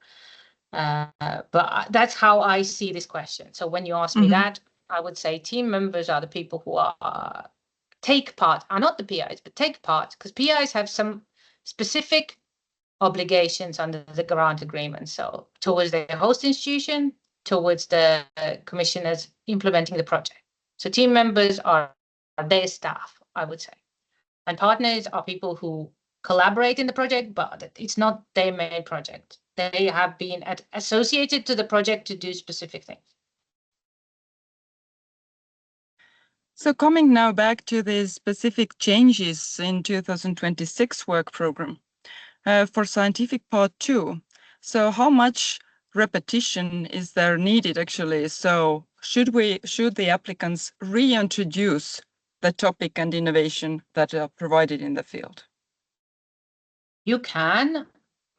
but that's how I see this question. So when you ask me that, I would say team members are the people who are not the PIs, but take part, because PIs have some specific obligations under the grant agreement. So towards the host institution, towards the commissioners implementing the project. So team members are their staff, I would say. And partners are people who collaborate in the project, but it's not their main project. They have been associated to the project to do specific things. So coming now back to the specific changes in 2026 work program for scientific part 2. So how much repetition is there needed actually? So should the applicants reintroduce the topic and innovation that are provided in the field? You can,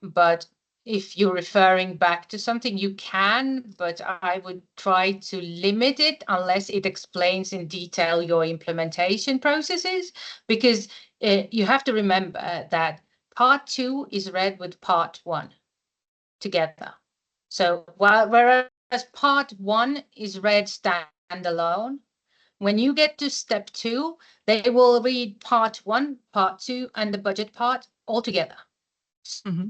but if you're referring back to something, you can, but I would try to limit it unless it explains in detail your implementation processes, because you have to remember that part 2 is read with part 1 together. So whereas part 1 is read standalone, when you get to step 2, they will read part 1, part 2, and the budget part all together. Mm-hmm.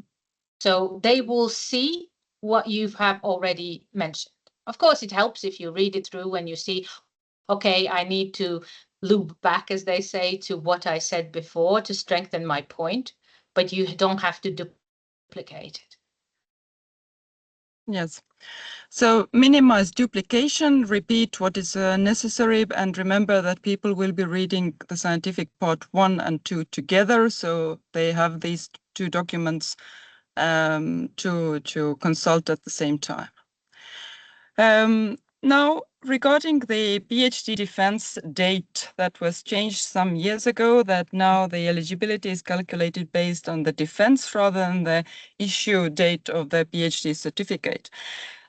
So they will see what you have already mentioned. Of course, it helps if you read it through and you see, okay, I need to loop back, as they say, to what I said before to strengthen my point, but you don't have to duplicate it. Yes. So minimize duplication, repeat what is necessary, and remember that people will be reading the scientific part 1 and 2 together, so they have these 2 documents to consult at the same time. Now, regarding the PhD defense date that was changed some years ago, that now the eligibility is calculated based on the defense rather than the issue date of the PhD certificate.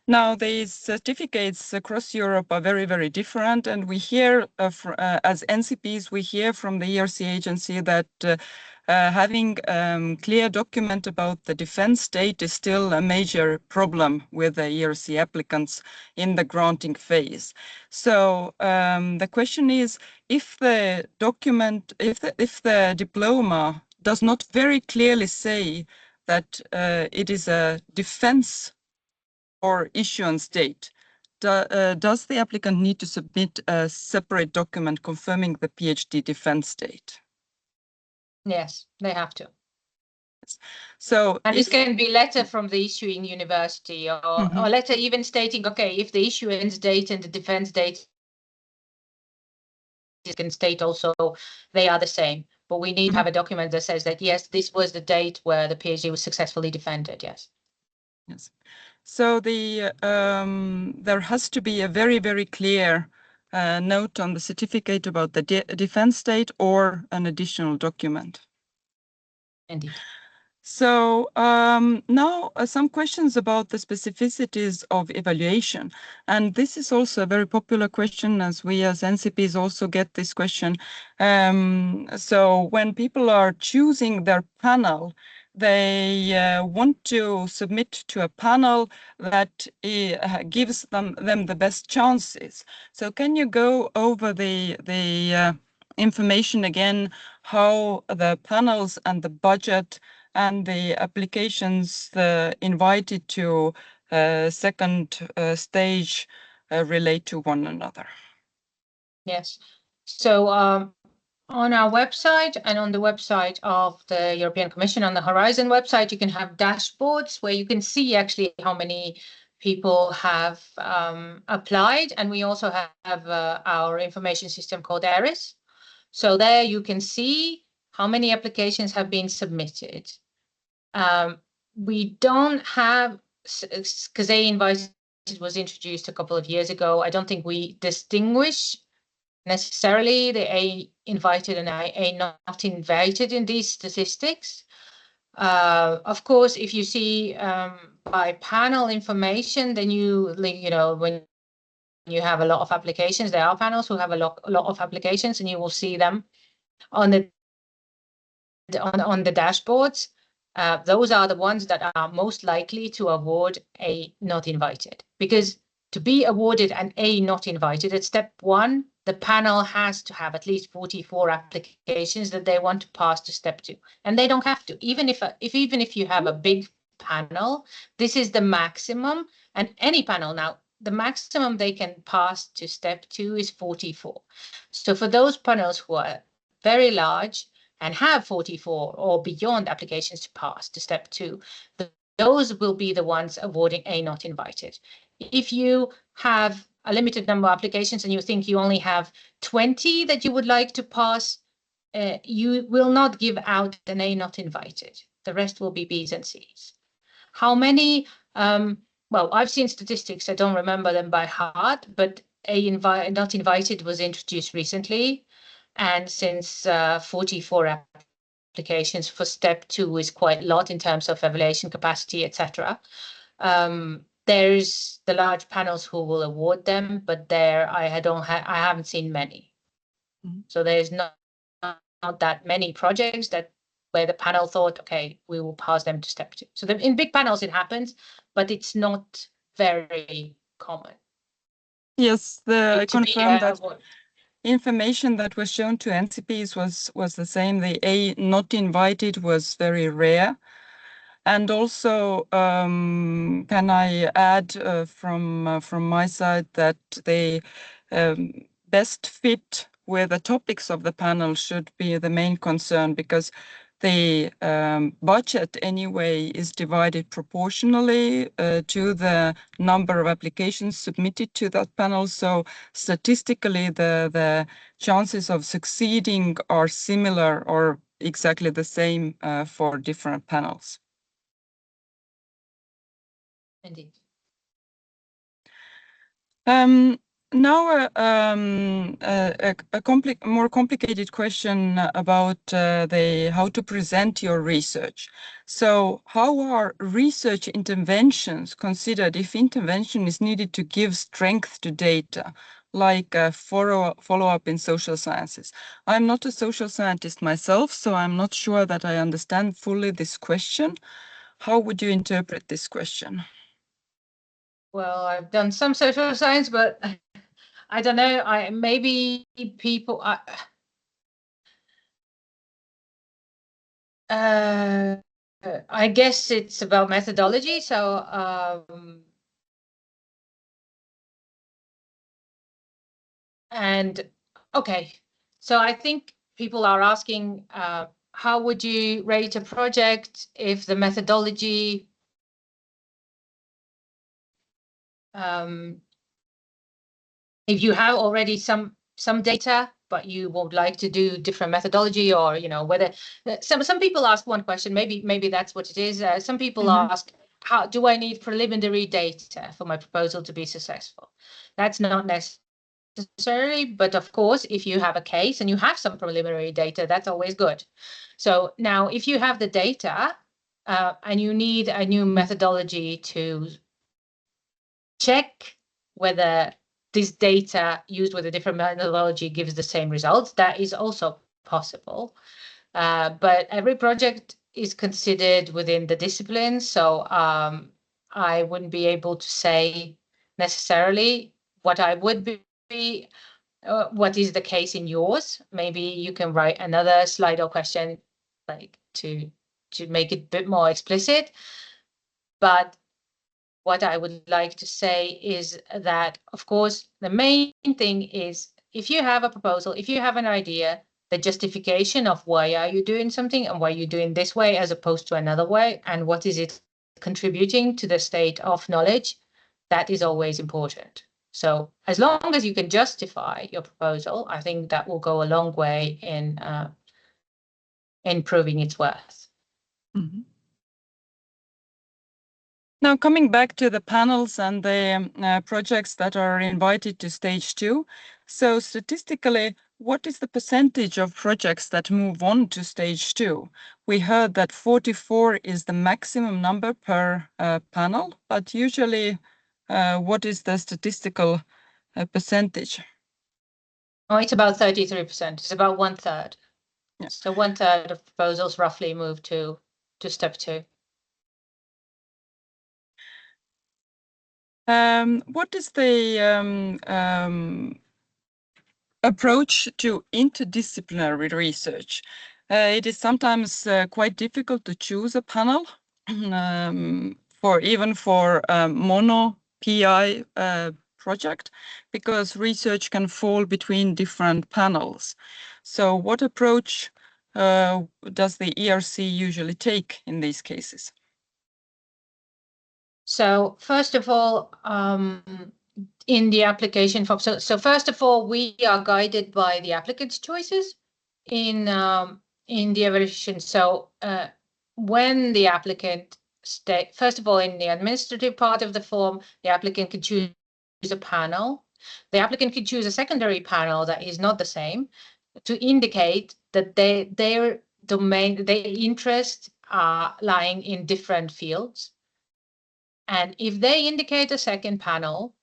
Now, these certificates across Europe are very, very different, and we hear, as NCPs, we hear from the ERC agency that having clear document about the defense date is still a major problem with the ERC applicants in the granting phase. So the question is, if the document, if the diploma does not very clearly say that it is a defense or issuance date, does the applicant need to submit a separate document confirming the PhD defense date? Yes, they have to. So, and this can be letter from the issuing university or letter even stating, okay, if the issuance date and the defense date can state also they are the same, but we need to have a document that says that, yes, this was the date where the PhD was successfully defended. Yes. Yes. So there has to be a very, very clear note on the certificate about the defense date or an additional document. Indeed. So now some questions about the specificities of evaluation. And this is also a very popular question, as we as NCPs also get this question. So when people are choosing their panel, they want to submit to a panel that gives them the best chances. So can you go over the information again, how the panels and the budget and the applications invited to second stage relate to one another? Yes. So on our website and on the website of the European Commission, on the Horizon website, you can have dashboards where you can see actually how many people have applied. And we also have our information system called ERS. So there you can see how many applications have been submitted. We don't have, because A invited was introduced a couple of years ago, I don't think we distinguish necessarily the A invited and A not invited in these statistics. Of course, if you see by panel information, then you know, when you have a lot of applications, there are panels who have a lot of applications, and you will see them on the dashboards. Those are the ones that are most likely to award A not invited, because to be awarded an A not invited at step 1, the panel has to have at least 44 applications that they want to pass to step 2, and they don't have to. Even if you have a big panel, this is the maximum, and any panel now, the maximum they can pass to step 2 is 44. So for those panels who are very large, and have 44 or beyond applications to pass to step 2, those will be the ones awarding a not invited. If you have a limited number of applications and you think you only have 20 that you would like to pass, you will not give out an a not invited. The rest will be B's and C's. How many? Well, I've seen statistics. I don't remember them by heart, but a not invited was introduced recently. And since 44 applications for step 2 is quite a lot in terms of evaluation capacity, etc. There's the large panels who will award them, but there I haven't seen many. Mm-hmm. So there's not that many projects where the panel thought, okay, we will pass them to step 2. So in big panels it happens, but it's not very common. Yes, I confirm that information that was shown to NCPs was the same. The A not invited was very rare. And also, can I add from my side that the best fit where the topics of the panel should be the main concern, because the budget anyway is divided proportionally to the number of applications submitted to that panel. So statistically, the chances of succeeding are similar or exactly the same for different panels. Indeed. Now, a more complicated question about how to present your research. So, how are research interventions considered if intervention is needed to give strength to data, like a follow-up in social sciences? I'm not a social scientist myself, so I'm not sure that I understand fully this question. How would you interpret this question? Well, I've done some social science, but I don't know. Maybe people. I guess it's about methodology. So, and okay. So I think people are asking, how would you rate a project if the methodology if you have already some data, but you would like to do different methodology, or whether some people ask one question, maybe that's what it is. Some people ask, how do I need preliminary data for my proposal to be successful? That's not necessary, but of course, if you have a case and you have some preliminary data, that's always good. So now, if you have the data and you need a new methodology to check whether this data used with a different methodology gives the same results, that is also possible. But every project is considered within the discipline, so I wouldn't be able to say necessarily what I would be, what is the case in yours. Maybe you can write another slide or question like to make it a bit more explicit. But what I would like to say is that, of course, the main thing is if you have a proposal, if you have an idea, the justification of why are you doing something and why you're doing this way as opposed to another way, and what is it contributing to the state of knowledge, that is always important. So as long as you can justify your proposal, I think that will go a long way in proving its worth. Mm-hmm. Now, coming back to the panels and the projects that are invited to stage 2. So statistically, what is the percentage of projects that move on to stage 2? We heard that 44 is the maximum number per panel, but usually what is the statistical percentage? Oh, it's about 33%. It's about 1/3. Yeah. So 1/3 of proposals roughly move to step 2. What is the approach to interdisciplinary research? It is sometimes quite difficult to choose a panel for a mono PI project, because research can fall between different panels. So what approach does the ERC usually take in these cases? So first of all, in the application form, so first of all, we are guided by the applicant's choices in the evaluation. So when the applicant first of all, in the administrative part of the form, the applicant can choose a panel. The applicant can choose a secondary panel that is not the same to indicate that their domain, their interests are lying in different fields. And if they indicate a second panel,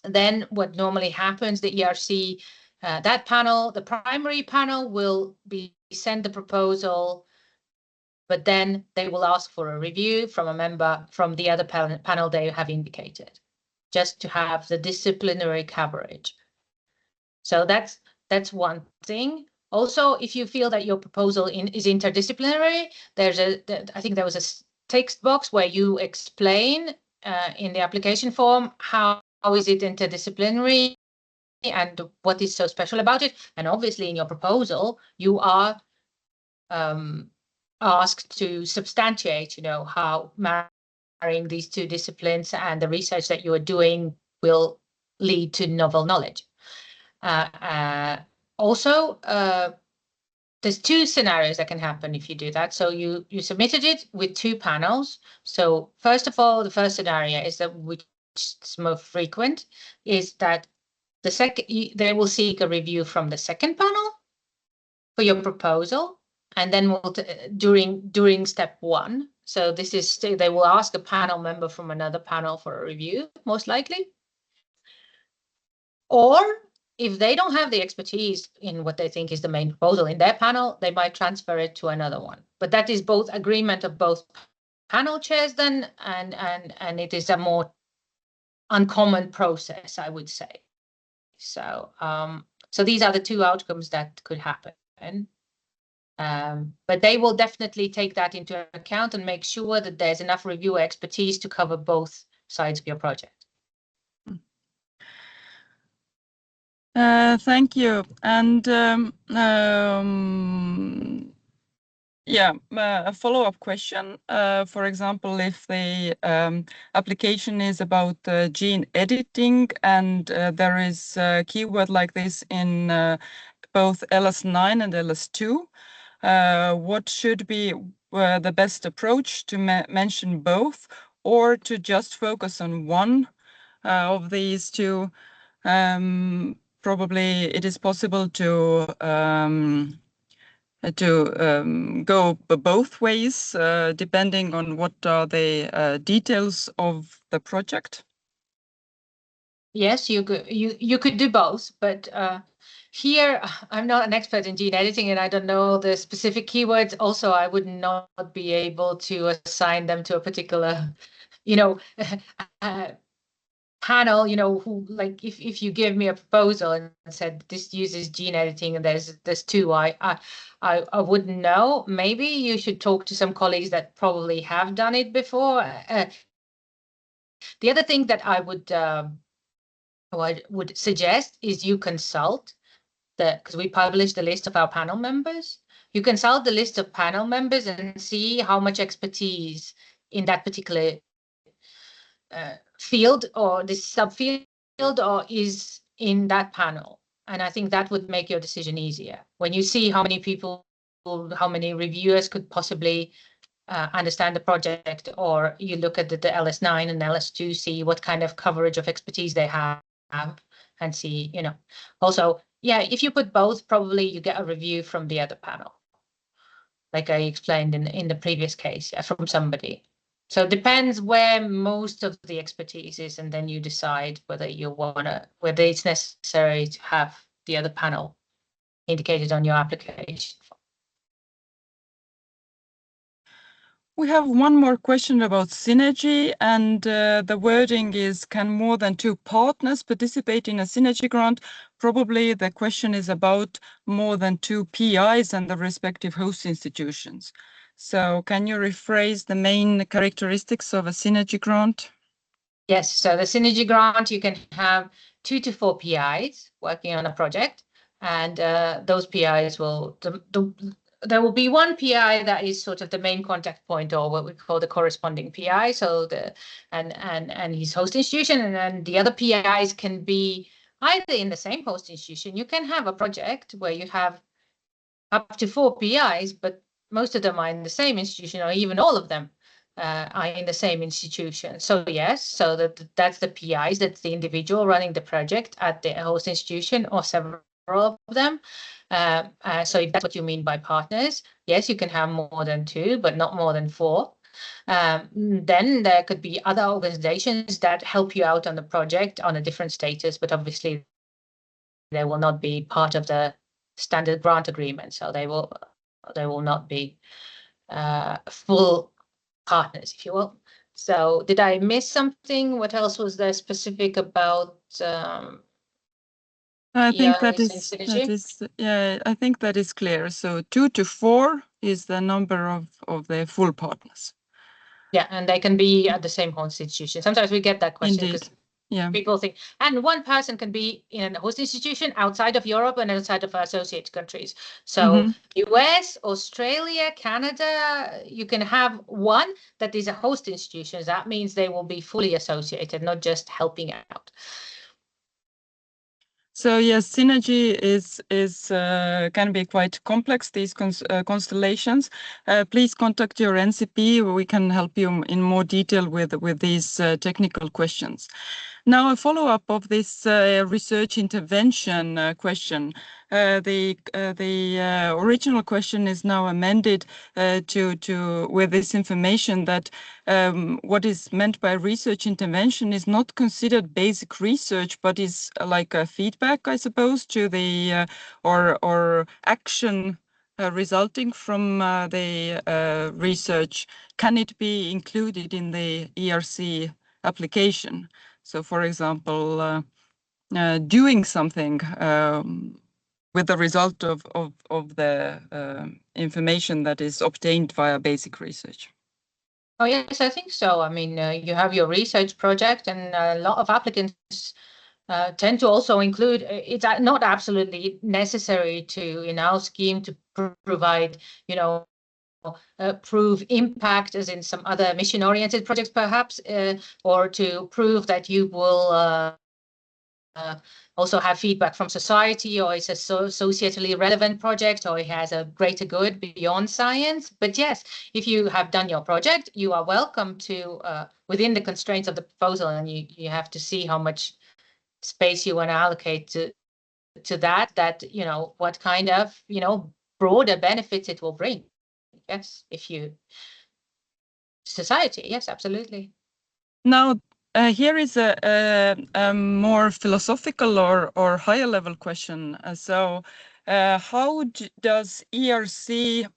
then what normally happens, the ERC, that panel, the primary panel will be sent the proposal, but then they will ask for a review from a member from the other panel they have indicated, just to have the disciplinary coverage. So that's one thing. Also, if you feel that your proposal is interdisciplinary, I think there was a text box where you explain in the application form how is it interdisciplinary and what is so special about it. And obviously in your proposal, you are asked to substantiate, how marrying these two disciplines and the research that you are doing will lead to novel knowledge. Also, there's two scenarios that can happen if you do that. So you submitted it with two panels. So first of all, the first scenario is that, which is most frequent, is that they will seek a review from the second panel for your proposal, and then during step one. So this is they will ask a panel member from another panel for a review, most likely. Or if they don't have the expertise in what they think is the main proposal in their panel, they might transfer it to another one. But that is both agreement of both panel chairs then, and it is a more uncommon process, I would say. So so these are the two outcomes that could happen. But they will definitely take that into account and make sure that there's enough reviewer expertise to cover both sides of your project. Thank you. And a follow-up question. For example, if the application is about gene editing and there is a keyword like this in both LS9 and LS2, what should be the best approach to mention both, or to just focus on one of these two? Probably it is possible to go both ways, depending on what are the details of the project. Yes, you could do both, but here I'm not an expert in gene editing and I don't know the specific keywords. Also, I would not be able to assign them to a particular, panel, who, like, if you give me a proposal and said this uses gene editing and there's two, I wouldn't know. Maybe you should talk to some colleagues that probably have done it before. The other thing that I would suggest is you consult because we publish the list of our panel members. You consult the list of panel members and see how much expertise in that particular field or this subfield or is in that panel. And I think that would make your decision easier. When you see how many people, how many reviewers could possibly understand the project, or you look at the LS9 and LS2, see what kind of coverage of expertise they have, and see, also, if you put both, probably you get a review from the other panel, like I explained in the previous case, from somebody. So it depends where most of the expertise is, and then you decide whether it's necessary to have the other panel indicated on your application. We have one more question about synergy, and the wording is, can more than two partners participate in a synergy grant? Probably the question is about more than two PIs and the respective host institutions. So can you rephrase the main characteristics of a synergy grant? Yes, so the synergy grant, you can have 2 to 4 PIs working on a project, And those PIs will, there will be one PI that is sort of the main contact point, or what we call the corresponding PI. So and his host institution, and then the other PIs can be either in the same host institution. You can have a project where you have up to 4 PIs, but most of them are in the same institution, or even all of them are in the same institution. So yes, so that's the PIs, that's the individual running the project at the host institution, or several of them. So if that's what you mean by partners, yes, you can have more than 2, but not more than 4. Then there could be other organizations that help you out on the project on a different status, but obviously they will not be part of the standard grant agreement. So they will not be full partners, if you will. So did I miss something? What else was there specific about? I think that is yeah, I think that is clear. So 2 to 4 is the number of the full partners. Yeah, and they can be at the same host institution. Sometimes we get that question because people think, and one person can be in a host institution outside of Europe and outside of associated countries. So US, Australia, Canada, you can have one that is a host institution. That means they will be fully associated, not just helping out. So yes, synergy can be quite complex, these constellations. Please contact your NCP. We can help you in more detail with these technical questions. Now, a follow-up of this research intervention question. The original question is now amended with this information that what is meant by research intervention is not considered basic research, but is like a feedback, I suppose, to the or action resulting from the research. Can it be included in the ERC application? So, for example, doing something with the result of the information that is obtained via basic research. Oh, yes, I think so. I mean, you have your research project, and a lot of applicants tend to also include, it's not absolutely necessary to, in our scheme, to provide, prove impact as in some other mission-oriented projects, perhaps, or to prove that you will also have feedback from society, or it's a societally relevant project, or it has a greater good beyond science. But yes, if you have done your project, you are welcome to, within the constraints of the proposal, and you have to see how much space you want to allocate to that, what kind of, broader benefits it will bring. Yes, society, yes, absolutely. Now, here is a more philosophical or higher level question. So how does ERC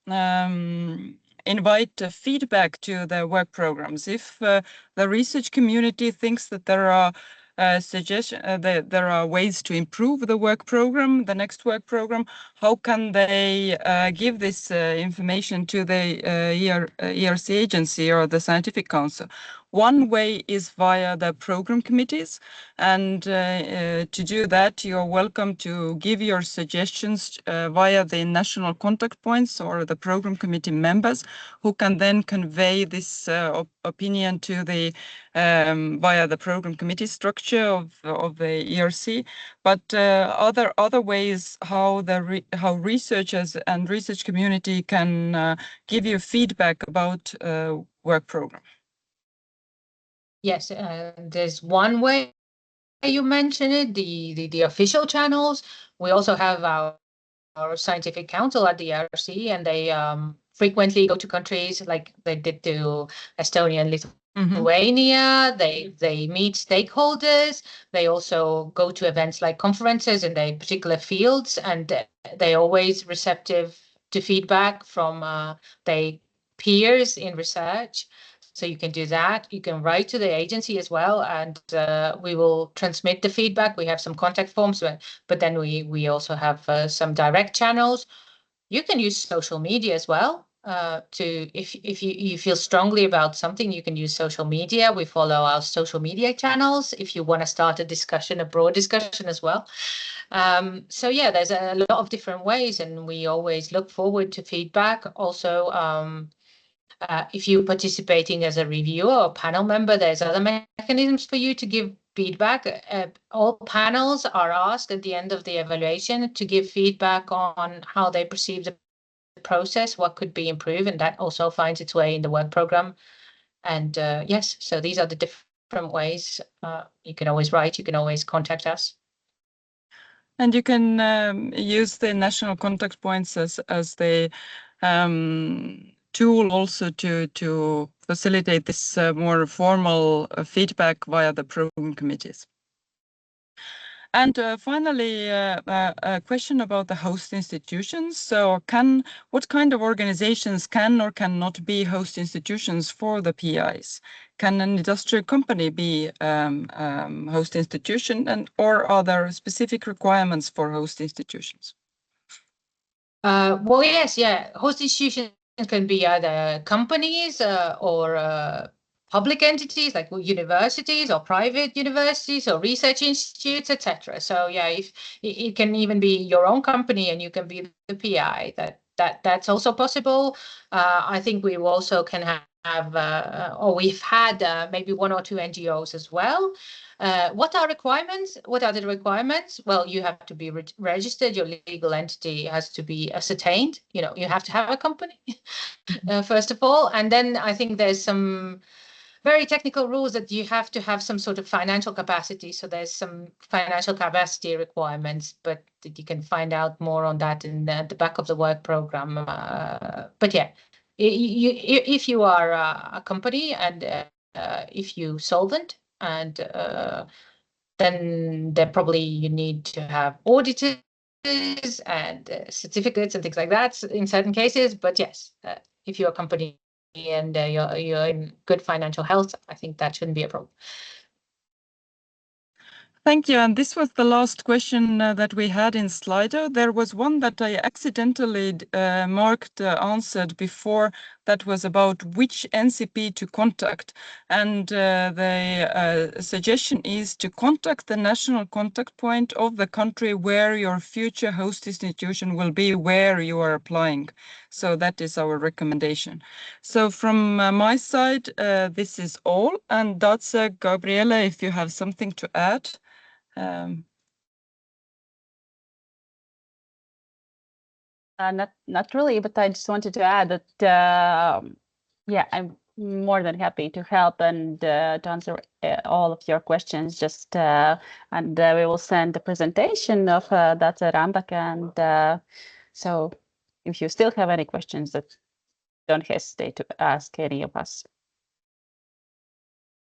invite feedback to the work programs? If the research community thinks that there are there are ways to improve the work program, the next work program, how can they give this information to the ERC agency or the scientific council? One way is via the program committees, and to do that, you're welcome to give your suggestions via the national contact points or the program committee members, who can then convey this opinion to the via the program committee structure of the ERC. But other ways how researchers and research community can give you feedback about work program. Yes, there's one way you mentioned it, the official channels. We also have our scientific council at the ERC, and they frequently go to countries like they did to Estonia and Lithuania. They meet stakeholders. They also go to events like conferences in their particular fields, and they're always receptive to feedback from their peers in research. So you can do that. You can write to the agency as well, and we will transmit the feedback. We have some contact forms, but then we also have some direct channels. You can use social media as well. if you feel strongly about something, you can use social media. We follow our social media channels if you want to start a discussion, a broad discussion as well. So yeah, there's a lot of different ways, and we always look forward to feedback. Also, if you're participating as a reviewer or panel member, there's other mechanisms for you to give feedback. All panels are asked at the end of the evaluation to give feedback on how they perceive the process, what could be improved, and that also finds its way in the work program. And yes, so these are the different ways. You can always write, you can always contact us. And you can use the national contact points as the tool also to facilitate this more formal feedback via the program committees. And finally, a question about the host institutions. So what kind of organizations can or cannot be host institutions for the PIs? Can an industrial company be host institution, or are there specific requirements for host institutions? Well, yes, yeah. Host institutions can be either companies or public entities like universities or private universities or research institutes, etc. So yeah, if it can even be your own company and you can be the PI, that's also possible. I think we also can have or we've had maybe 1 or 2 NGOs as well. What are requirements? What are the requirements? Well, you have to be registered. Your legal entity has to be ascertained. You know, you have to have a company first of all, and then I think there's some very technical rules that you have to have some sort of financial capacity. So there's some financial capacity requirements, but you can find out more on that in the back of the work program. But yeah, if you are a company and if you solvent, and then probably you need to have auditors and certificates and things like that in certain cases. But yes, if you're a company and you're in good financial health, I think that shouldn't be a problem. Thank you. And this was the last question that we had in Slido. There was one that I accidentally answered before, that was about which NCP to contact. And the suggestion is to contact the national contact point of the country where your future host institution will be, where you are applying. So that is our recommendation. So from my side, this is all. And Dace, Gabriele, if you have something to add. Not really, but I just wanted to add that yeah, I'm more than happy to help and to answer all of your questions. And we will send the presentation of Dace Rambaka, and so if you still have any questions, don't hesitate to ask any of us.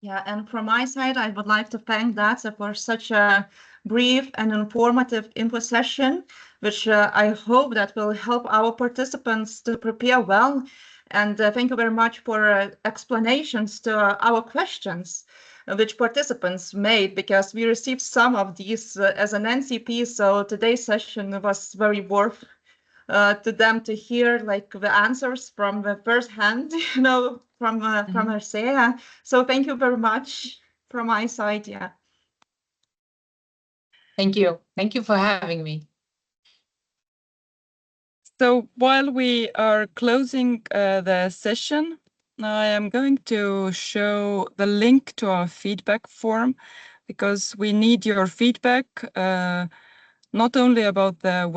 Yeah, and from my side, I would like to thank Dace for such a brief and informative info session, which I hope that will help our participants to prepare well. And thank you very much for explanations to our questions, which participants made, because we received some of these as an NCP. So today's session was very worth to them to hear like the answers from the first hand, you know, from ERC. So thank you very much from my side. Yeah. Thank you. Thank you for having me. So while we are closing the session, I am going to show the link to our feedback form, because we need your feedback, not only about the work